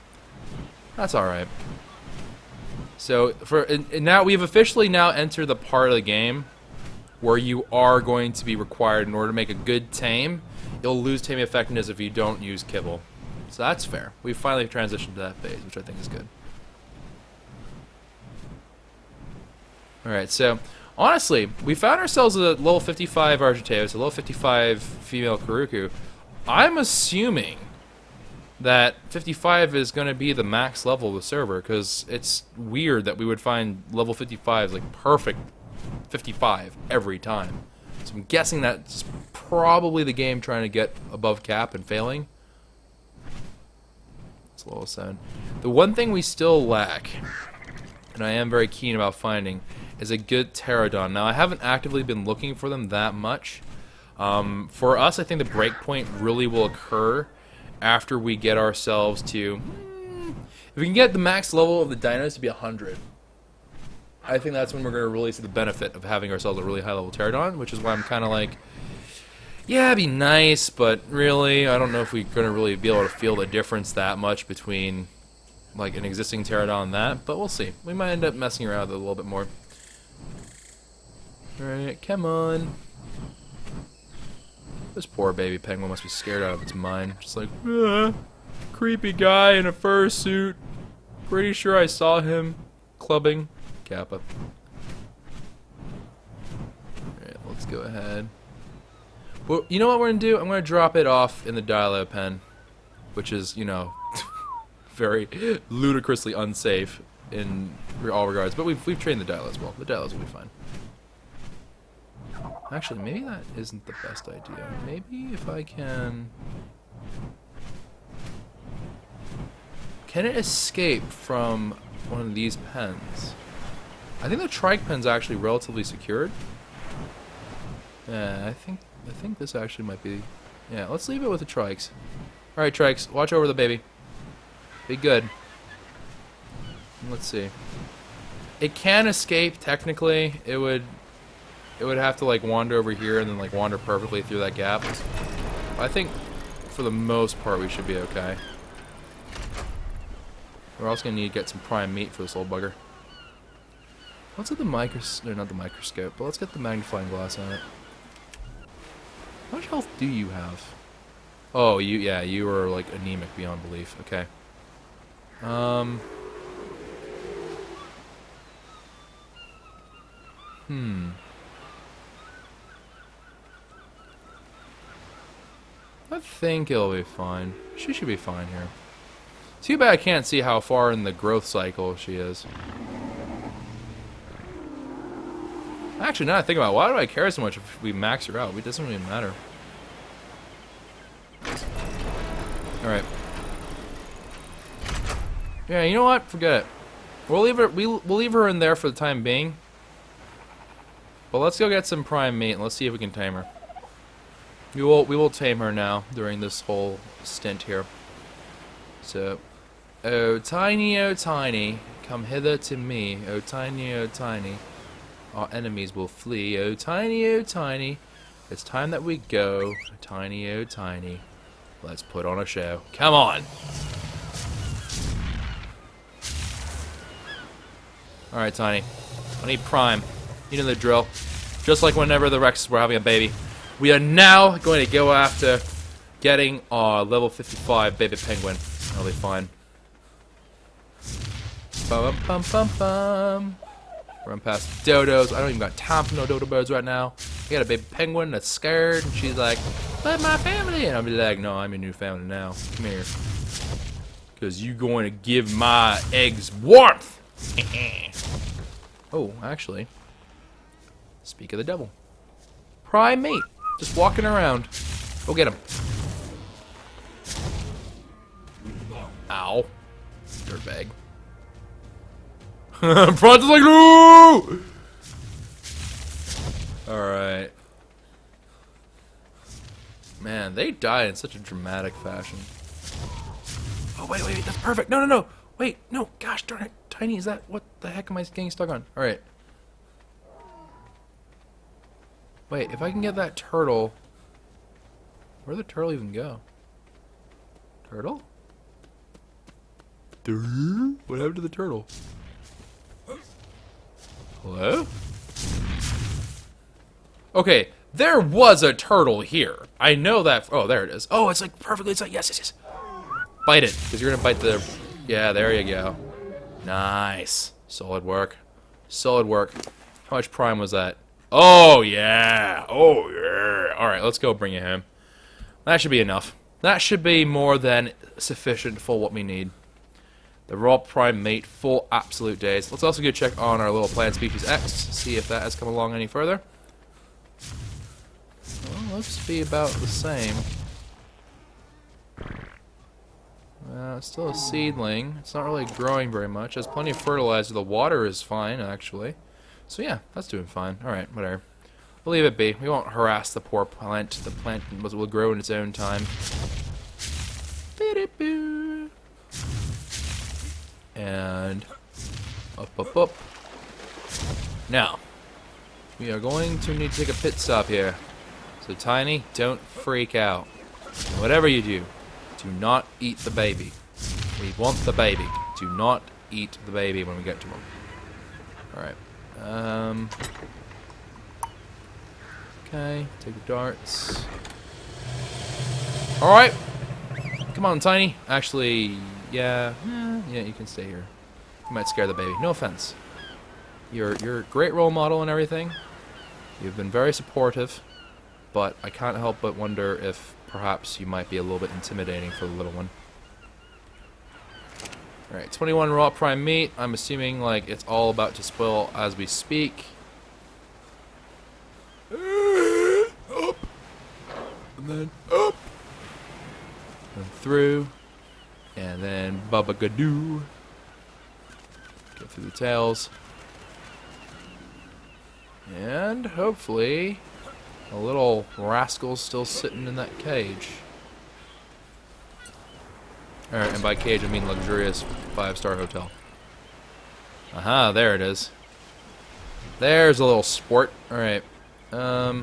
That's alright. So now we've officially now entered the part of the game where you are going to be required, in order to make a good tame, you'll lose taming effectiveness if you don't use kibble. So that's fair. We've finally transitioned to that phase, which I think is good. Alright, so honestly, we found ourselves a level 55 argentavis, a level 55 female Karuku. I'm assuming that 55 is going to be the max level of the server, because it's weird that we would find level 55s like perfect 55 every time. So I'm guessing that's probably the game trying to get above cap and failing. It's level 7. The one thing we still lack, and I am very keen about finding, is a good pterodon. Now I haven't actively been looking for them that much. For us, I think the breakpoint really will occur after we get ourselves to... if we can get the max level of the dinos to be 100, I think that's when we're going to really see the benefit of having ourselves a really high level pterodon, which is why I'm kind of like, yeah, it'd be nice, but really, I don't know if we're going to really be able to feel the difference that much between like an existing pterodon and that, but we'll see. We might end up messing around with it a little bit more. Alright, come on. This poor baby penguin must be scared out of its mind. Just like, creepy guy in a fursuit. Pretty sure I saw him clubbing. Kappa. Alright, let's go ahead. Well, you know what we're going to do? I'm going to drop it off in the Dilo pen. Which is, you know, very ludicrously unsafe in all regards. But we've trained the Dilos well. The Dilos will be fine. Actually, maybe that isn't the best idea. Maybe if I can... Can it escape from one of these pens? I think the trike pen's actually relatively secured. Yeah, I think this actually might be... Yeah, let's leave it with the trikes. Alright, trikes, watch over the baby. Be good. Let's see. It can escape, technically. It would have to like wander over here and then like wander perfectly through that gap. I think for the most part we should be okay. We're also gonna need to get some prime meat for this old bugger. Let's get the no, not the microscope, but let's get the magnifying glass on it. How much health do you have? Oh, you are like anemic beyond belief. Okay. I think it'll be fine. She should be fine here. Too bad I can't see how far in the growth cycle she is. Actually, now I think about it, why do I care so much if we max her out? It doesn't really matter. Alright. Yeah, you know what? Forget it. We'll leave her in there for the time being. But let's go get some prime meat and let's see if we can tame her. We will tame her now during this whole stint here. So, oh tiny, come hither to me. Oh tiny, our enemies will flee. Oh tiny, it's time that we go. Oh tiny, let's put on a show. Come on. All right, Tiny. I need prime. You know the drill. Just like whenever the Rexes were having a baby. We are now going to go after getting our level 55 baby penguin. That'll be fine. bum bum bum bum. Run past dodos. I don't even got time for no dodo birds right now. I got a baby penguin that's scared, and she's like, "Let my family," and I'll be like, "No, I'm your new family now. Come here, because you going to give my eggs warmth." Oh, actually, speak of the devil, prime mate, just walking around. Go get him. Ow, dirtbag. Franz is like, no! Alright. Man, they die in such a dramatic fashion. Oh, wait, that's perfect. No. Wait, no, gosh darn it. Tiny, is that, what the heck am I getting stuck on? Alright. Wait, if I can get that turtle. Where'd the turtle even go? Turtle? What happened to the turtle? Hello? Okay, there was a turtle here. I know that. Oh, there it is. Oh, it's like perfectly. It's like, yes. Bite it, because you're going to bite the. Yeah, there you go. Nice. Solid work. Solid work. How much prime was that? Oh, yeah. Oh, yeah. Alright, let's go bring it home. That should be enough. That should be more than sufficient for what we need. The raw prime mate, full absolute days. Let's also go check on our little plant species X, see if that has come along any further. Well, looks to be about the same. It's still a seedling. It's not really growing very much. It has plenty of fertilizer. The water is fine, actually. So yeah, that's doing fine. Alright, whatever. We'll leave it be. We won't harass the poor plant. The plant will grow in its own time. And up. Now, we are going to need to take a pit stop here. So Tiny, don't freak out. Whatever you do, do not eat the baby. We want the baby. Do not eat the baby when we get to him. Alright. Okay, take the darts. Alright. Come on, Tiny. Actually, yeah, you can stay here. You might scare the baby. No offense. You're a great role model and everything. You've been very supportive, but I can't help but wonder if perhaps you might be a little bit intimidating for the little one. Alright, 21 raw prime meat. I'm assuming like it's all about to spoil as we speak. Up. And then up. And through. And then Bubba Gadoo. Get through the tails. And hopefully a little rascal's still sitting in that cage. Alright, and by cage I mean luxurious 5-star hotel. Aha, there it is. There's a little sport. Alright. Hi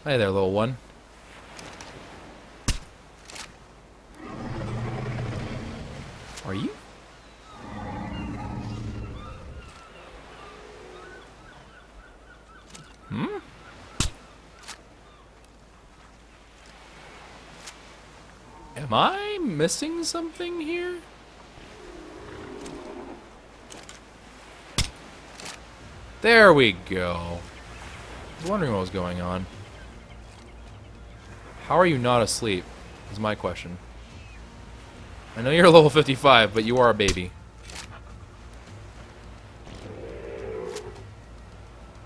there, little one. Are you? Am I missing something here? There we go. I was wondering what was going on. How are you not asleep? Is my question. I know you're level 55, but you are a baby.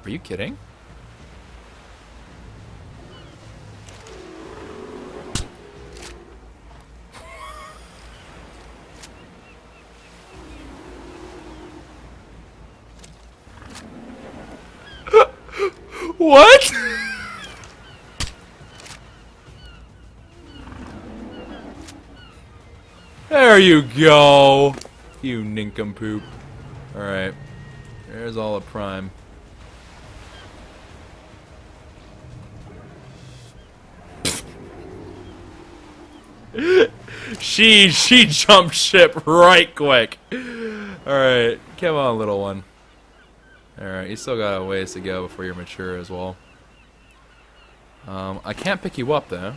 Are you kidding? What? There you go, you nincompoop. Alright, there's all the prime. She jumped ship right quick. Alright, come on, little one. Alright, you still got a ways to go before you're mature as well. I can't pick you up though.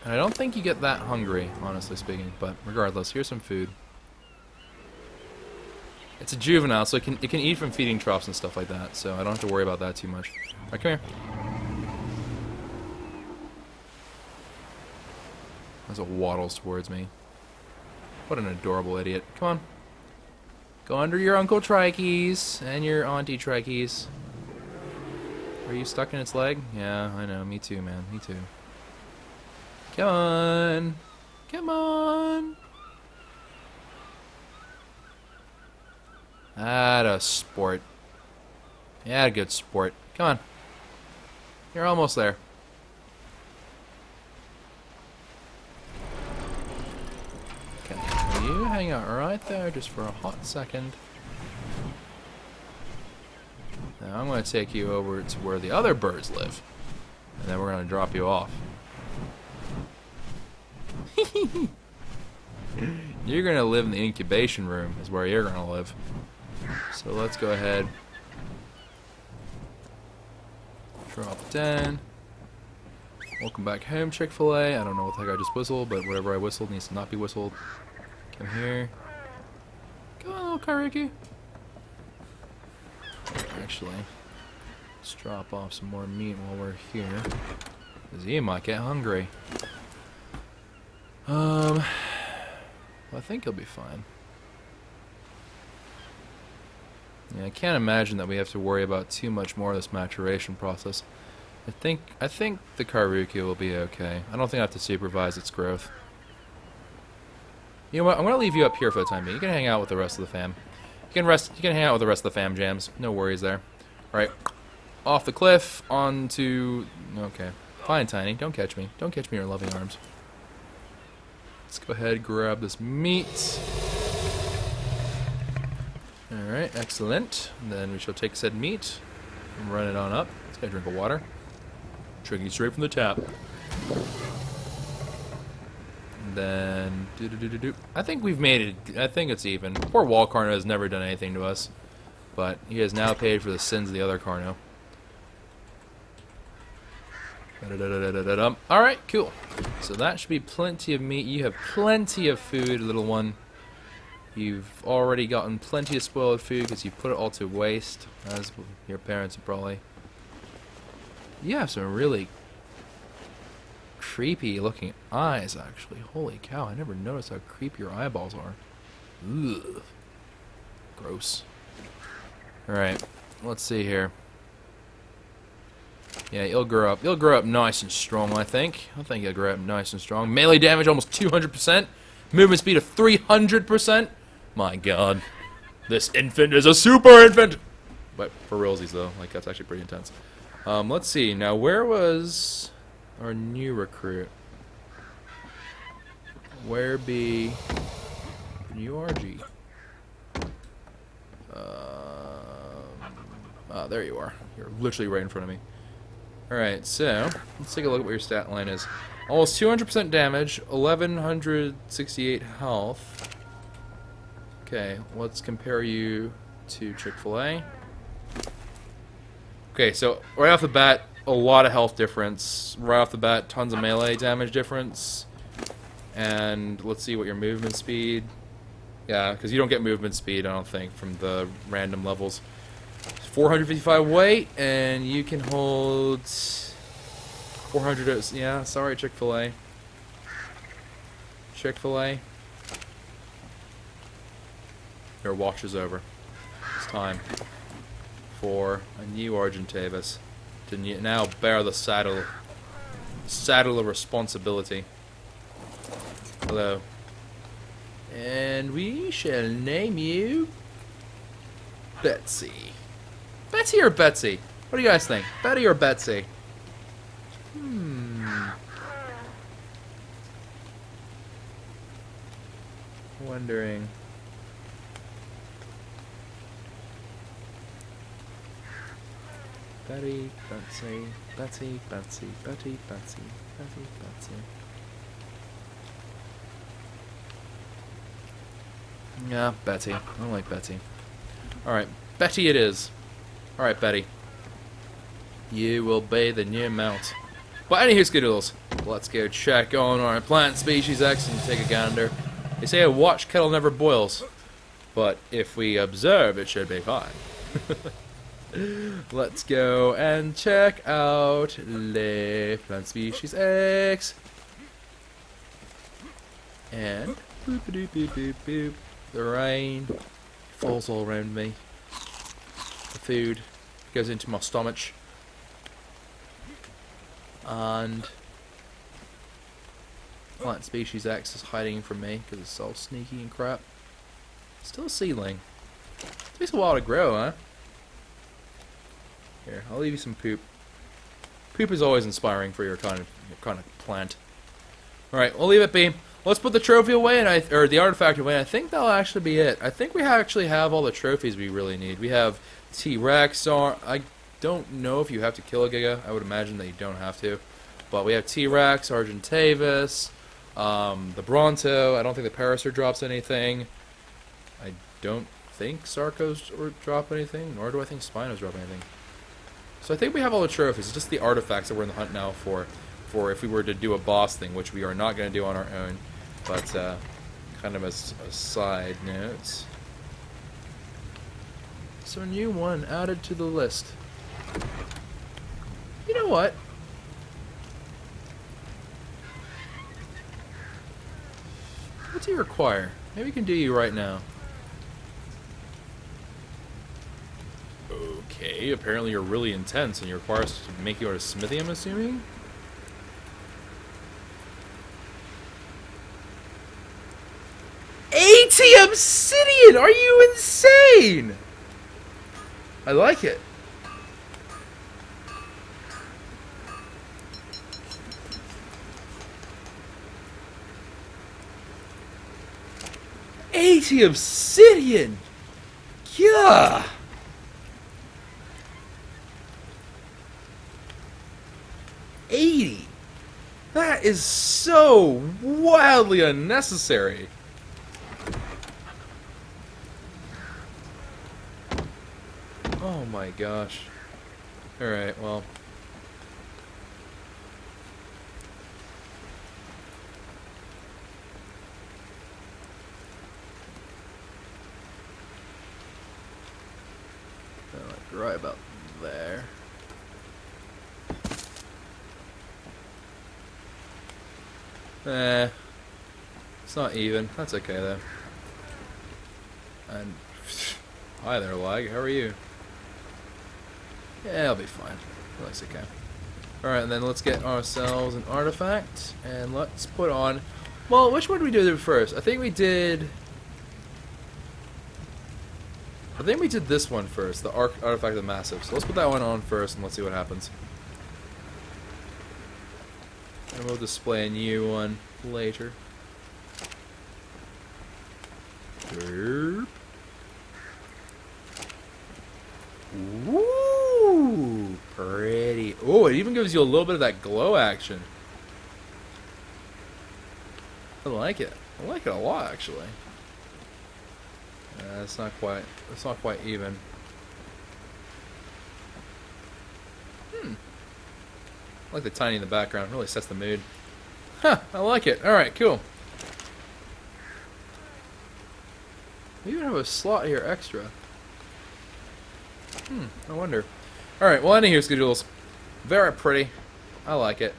And I don't think you get that hungry, honestly speaking. But regardless, here's some food. It's a juvenile, so it can eat from feeding troughs and stuff like that. So I don't have to worry about that too much. Alright, come here. As it waddles towards me. What an adorable idiot. Come on. Go under your Uncle Trikeys and your Auntie Trikeys. Are you stuck in its leg? Yeah, I know. Me too, man. Me too. Come on. Come on. Atta sport. Yeah, good sport. Come on. You're almost there. Okay, you hang out right there just for a hot second. Now I'm going to take you over to where the other birds live. And then we're going to drop you off. You're going to live in the incubation room is where you're going to live. So let's go ahead. Drop down. Welcome back home, Chick-fil-A. I don't know what the heck I just whistled, but whatever I whistled needs to not be whistled. Come here. Come on, little Karuki. Actually, let's drop off some more meat while we're here. Because you might get hungry. Well, I think he'll be fine. Yeah, I can't imagine that we have to worry about too much more of this maturation process. I think the Karuki will be okay. I don't think I have to supervise its growth. You know what? I'm gonna leave you up here for the time being. You can hang out with the rest of the fam. You can hang out with the rest of the fam jams. No worries there. All right, off the cliff onto. Okay, fine, Tiny. Don't catch me. Don't catch me in your loving arms. Let's go ahead, grab this meat. Alright, excellent. And then we shall take said meat and run it on up. Let's get a drink of water. Drinking straight from the tap. And then... I think we've made it... I think it's even. Poor Wall Carno has never done anything to us. But he has now paid for the sins of the other Carno. Alright, cool. So that should be plenty of meat. You have plenty of food, little one. You've already gotten plenty of spoiled food because you put it all to waste, as your parents would probably. You have some really creepy looking eyes, actually. Holy cow, I never noticed how creepy your eyeballs are. Ugh. Gross. Alright, let's see here. Yeah, you'll grow up. You'll grow up nice and strong, I think. I think you'll grow up nice and strong. Melee damage almost 200%. Movement speed of 300%. My god. This infant is a super infant! But for realsies, though. Like, that's actually pretty intense. Let's see. Now, where was our new recruit? Where be new RG? There you are. You're literally right in front of me. Alright, so, let's take a look at what your stat line is. Almost 200% damage, 1168 health. Okay, let's compare you to Chick-fil-A. Okay, so right off the bat, a lot of health difference. Right off the bat, tons of melee damage difference. And let's see what your movement speed. Yeah, because you don't get movement speed, I don't think, from the random levels. 455 weight, and you can hold 400. Yeah, sorry, Chick-fil-A. Chick-fil-A. Your watch is over. It's time for a new argentavis to now bear the saddle of responsibility. Hello. And we shall name you Betsy. Betsy or Betsy? What do you guys think? Betty or Betsy? Wondering. Betty, Betsy, Betty, Betsy, Betty, Betsy, Betty, Betsy. Yeah, Betty. I don't like Betty. Alright, Betty it is. Alright, Betty. You will be the new mount. But anywho, Skidoodles, let's go check on our plant species X and take a gander. They say a watch kettle never boils, but if we observe, it should be fine. Let's go and check out the plant species X. And boop boop boop boop boop. The rain falls all around me. The food goes into my stomach. And plant species X is hiding from me because it's all sneaky and crap. Still a seedling. Takes a while to grow, huh? Here, I'll leave you some poop. Poop is always inspiring for your kind of plant. Alright, we'll leave it be. Let's put the trophy away, or the artifact away, and I think that'll actually be it. I think we actually have all the trophies we really need. We have T-Rex, I don't know if you have to kill a Giga. I would imagine that you don't have to. But we have T-Rex, argentavis, the Bronto. I don't think the Parasaur drops anything. I don't think Sarcos drop anything, nor do I think Spinos drop anything. So I think we have all the trophies. It's just the artifacts that we're in the hunt now for if we were to do a boss thing, which we are not going to do on our own. But kind of as a side note. So a new one added to the list. You know what? What do you require? Maybe we can do you right now. Okay, apparently you're really intense and you require us to make you out of smithy, I'm assuming? Obsidian! Are you insane? I like it. Obsidian! Yeah! That is so wildly unnecessary. Oh my gosh. Alright, well. Like right about there. It's not even. That's okay though. And hi there, lag. How are you? Yeah, I'll be fine. At least I can. Alright, and then let's get ourselves an artifact, and let's put on... Well, which one did we do first? I think we did this one first, the ARK Artifact of the Massive. So let's put that one on first, and let's see what happens. And we'll display a new one later. Derp. Ooh, pretty. Oh, it even gives you a little bit of that glow action. I like it. I like it a lot, actually. It's not quite even. I like the tiny in the background. It really sets the mood. Huh, I like it. Alright, cool. We even have a slot here extra. I wonder. Alright, well, anywho, Skidoodles. Very pretty. I like it.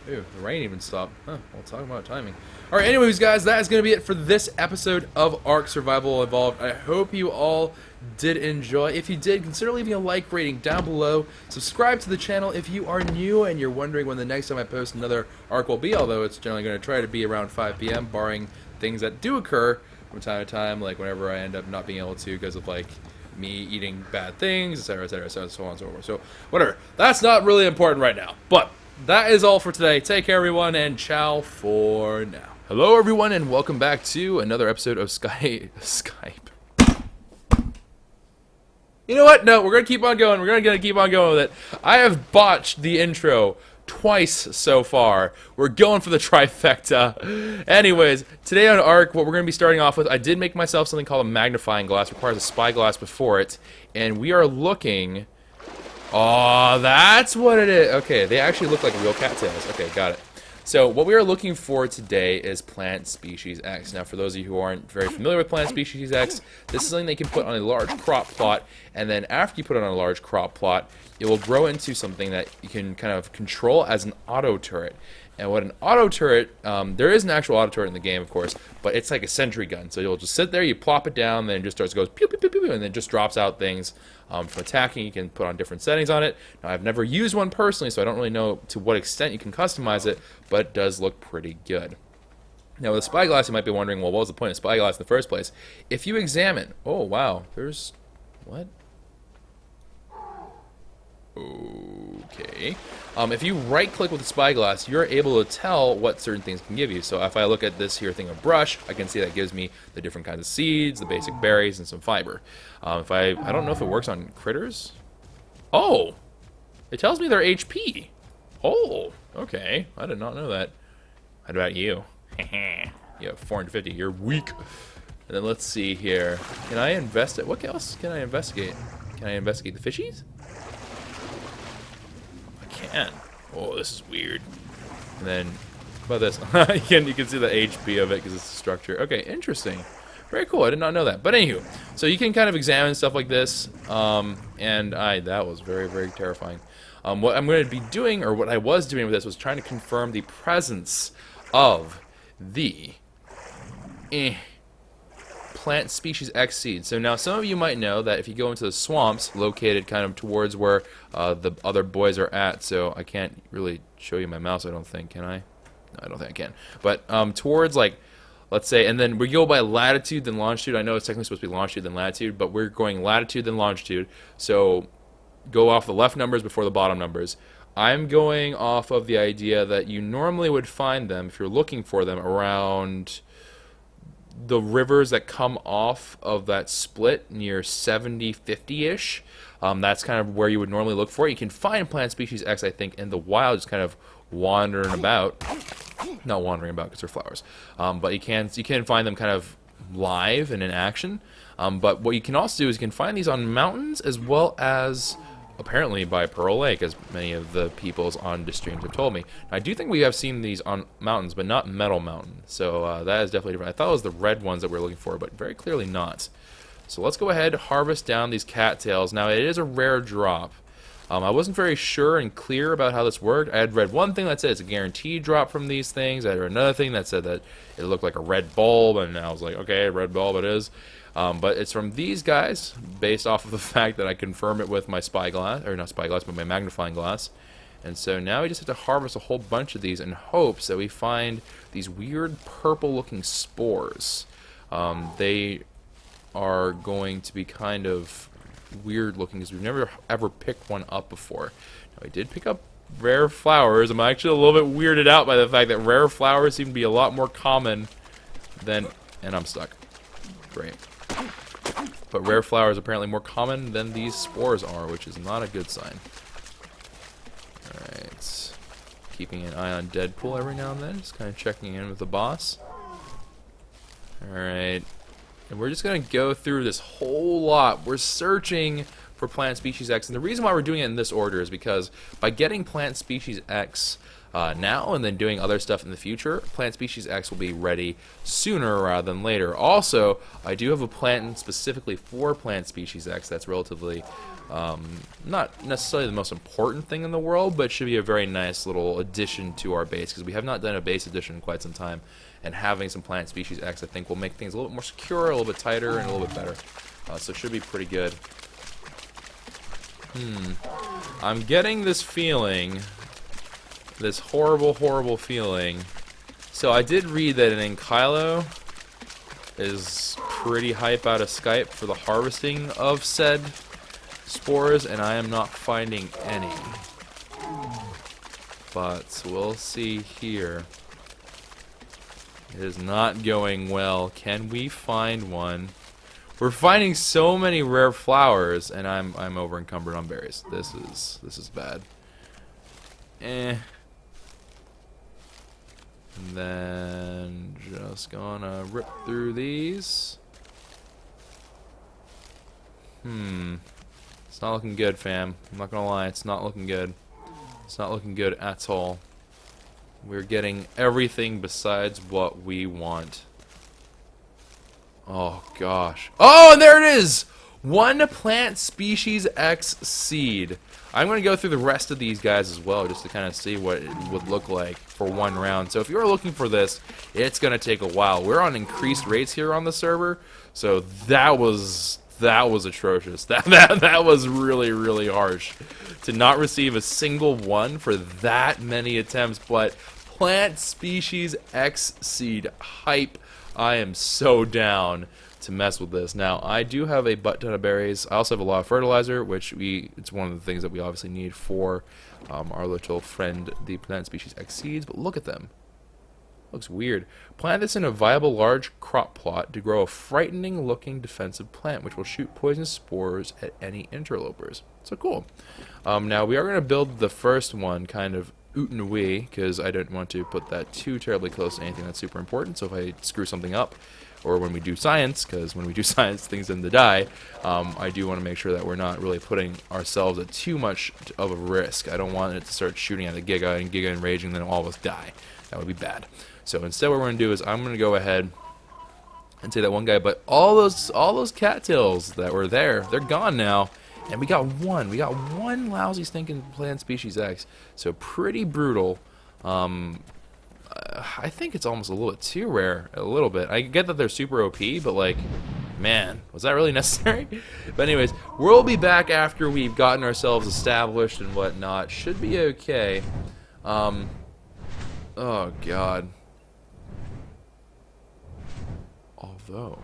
Ooh, the rain even stopped. Huh, we'll talk about timing. Alright, anyways, guys, that is going to be it for this episode of ARK Survival Evolved. I hope you all did enjoy. If you did, consider leaving a like rating down below. Subscribe to the channel if you are new and you're wondering when the next time I post another ARK will be, although it's generally going to try to be around 5 p.m., barring things that do occur from time to time, like whenever I end up not being able to because of, like, me eating bad things, etc., etc., so on and so forth. So, whatever. That's not really important right now. But that is all for today. Take care, everyone, and ciao for now. Hello, everyone, and welcome back to another episode of Skype. You know what? No, we're going to keep on going. We're going to keep on going with it. I have botched the intro twice so far. We're going for the trifecta. Anyways, today on ARK, what we're going to be starting off with, I did make myself something called a magnifying glass. It requires a spyglass before it. And we are looking Oh, that's what it is. Okay, they actually look like real cattails. Okay, got it. So what we are looking for today is plant species X. Now, for those of you who aren't very familiar with plant species X, this is something they can put on a large crop plot, and then after you put it on a large crop plot, it will grow into something that you can kind of control as an auto turret. And what an auto turret, there is an actual auto turret in the game, of course, but it's like a sentry gun. So you'll just sit there, you plop it down, then it just starts goes pew pew pew pew, pew, and then it just drops out things from attacking. You can put on different settings on it. Now, I've never used one personally, so I don't really know to what extent you can customize it, but it does look pretty good. Now, with a spyglass, you might be wondering, well, what was the point of spyglass in the first place? If you examine, oh wow, there's what? Okay. If you right-click with the spyglass, you're able to tell what certain things can give you. So if I look at this here thing of brush, I can see that gives me the different kinds of seeds, the basic berries, and some fiber. If I don't know if it works on critters. Oh, it tells me their HP. Oh, okay. I did not know that. How about you? You have 450. You're weak. And then let's see here. Can I investigate? What else can I investigate? Can I investigate the fishies? Can. Oh, this is weird. And then, how about this? you can see the HP of it because it's a structure. Okay, interesting. Very cool. I did not know that. But anywho, so you can kind of examine stuff like this, and that was very, very terrifying. What I'm going to be doing, or what I was doing with this, was trying to confirm the presence of the plant species X seed. So now some of you might know that if you go into the swamps located kind of towards where the other boys are at, so I can't really show you my mouse, I don't think, can I? No, I don't think I can. But towards, like, let's say, and then we go by latitude then longitude. I know it's technically supposed to be longitude then latitude, but we're going latitude then longitude. So go off the left numbers before the bottom numbers. I'm going off of the idea that you normally would find them, if you're looking for them, around the rivers that come off of that split near 70, 50-ish. That's kind of where you would normally look for it. You can find plant species X, I think, in the wild, just kind of wandering about. Not wandering about because they're flowers. But you can find them kind of live and in action. But what you can also do is you can find these on mountains as well as apparently by Pearl Lake, as many of the peoples on the streams have told me. I do think we have seen these on mountains, but not Metal Mountain. So that is definitely different. I thought it was the red ones that we were looking for, but very clearly not. So let's go ahead and harvest down these cattails. Now, it is a rare drop. I wasn't very sure and clear about how this worked. I had read one thing that said it's a guaranteed drop from these things. I had read another thing that said that it looked like a red bulb, and I was like, okay, red bulb it is. But it's from these guys, based off of the fact that I confirm it with my spyglass, or not spyglass, but my magnifying glass. And so now we just have to harvest a whole bunch of these in hopes that we find these weird purple-looking spores. They are going to be kind of weird-looking because we've never ever picked one up before. Now, I did pick up rare flowers. I'm actually a little bit weirded out by the fact that rare flowers seem to be a lot more common than... And I'm stuck. Great. But rare flowers are apparently more common than these spores are, which is not a good sign. Alright. Keeping an eye on Deadpool every now and then. Just kind of checking in with the boss. Alright. And we're just going to go through this whole lot. We're searching for plant species X. And the reason why we're doing it in this order is because by getting plant species X now and then doing other stuff in the future, plant species X will be ready sooner rather than later. Also, I do have a plan specifically for plant species X that's relatively not necessarily the most important thing in the world, but should be a very nice little addition to our base, because we have not done a base addition in quite some time, and having some plant species X I think will make things a little bit more secure, a little bit tighter, and a little bit better. So it should be pretty good. I'm getting this feeling, this horrible, horrible feeling. So I did read that an Ankylo is pretty hype out of Skype for the harvesting of said spores, and I am not finding any. But we'll see here. It is not going well. Can we find one? We're finding so many rare flowers, and I'm over encumbered on berries. This is bad. And then just gonna rip through these. It's not looking good, fam. I'm not gonna lie, it's not looking good. It's not looking good at all. We're getting everything besides what we want. Oh, gosh. Oh, and there it is! One plant species X seed. I'm going to go through the rest of these guys as well, just to kind of see what it would look like for one round. So if you're looking for this, it's going to take a while. We're on increased rates here on the server, so that was atrocious. That was really, really harsh to not receive a single one for that many attempts. But plant species X seed hype. I am so down to mess with this. Now, I do have a butt ton of berries. I also have a lot of fertilizer, which it's one of the things that we obviously need for our little friend, the plant species X seeds. But look at them. Looks weird. Plant this in a viable large crop plot to grow a frightening looking defensive plant which will shoot poisonous spores at any interlopers. So cool. Now we are going to build the first one kind of oot and wee, because I don't want to put that too terribly close to anything that's super important. So if I screw something up, or when we do science, because when we do science things tend to die, I do want to make sure that we're not really putting ourselves at too much of a risk. I don't want it to start shooting at the Giga and Giga enraging, then all of us die. That would be bad. So instead what we're going to do is I'm going to go ahead and say that one guy, but all those cattails that were there, they're gone now. And we got one lousy stinking plant species X. So pretty brutal. I think it's almost a little bit too rare, a little bit. I get that they're super OP, but like, man, was that really necessary? But anyways, we'll be back after we've gotten ourselves established and whatnot. Should be okay. Oh God. Although,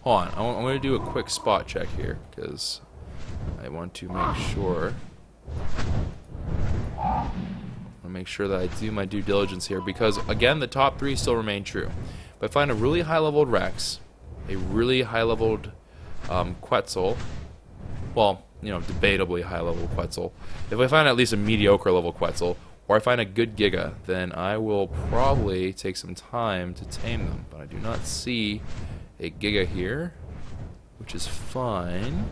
hold on, I'm going to do a quick spot check here, because I want to make sure. That I do my due diligence here, because again the top three still remain true. If I find a really high leveled Rex, a really high leveled Quetzal, well, you know, debatably high level Quetzal, if I find at least a mediocre level Quetzal, or I find a good Giga, then I will probably take some time to tame them. But I do not see a Giga here, which is fine.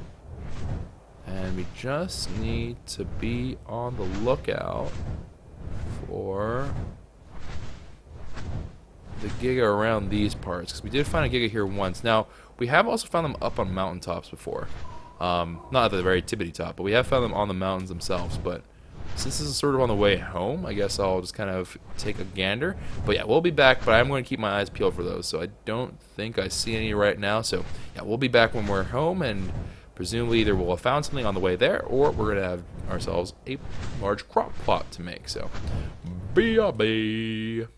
And we just need to be on the lookout for the Giga around these parts, because we did find a Giga here once. Now, we have also found them up on mountaintops before. Not at the very tippity top, but we have found them on the mountains themselves. But since this is sort of on the way home, I guess I'll just kind of take a gander. But yeah, we'll be back, but I'm going to keep my eyes peeled for those. So I don't think I see any right now. So yeah, we'll be back when we're home, and presumably either we'll have found something on the way there, or we're going to have ourselves a large crop plot to make. So, BRB.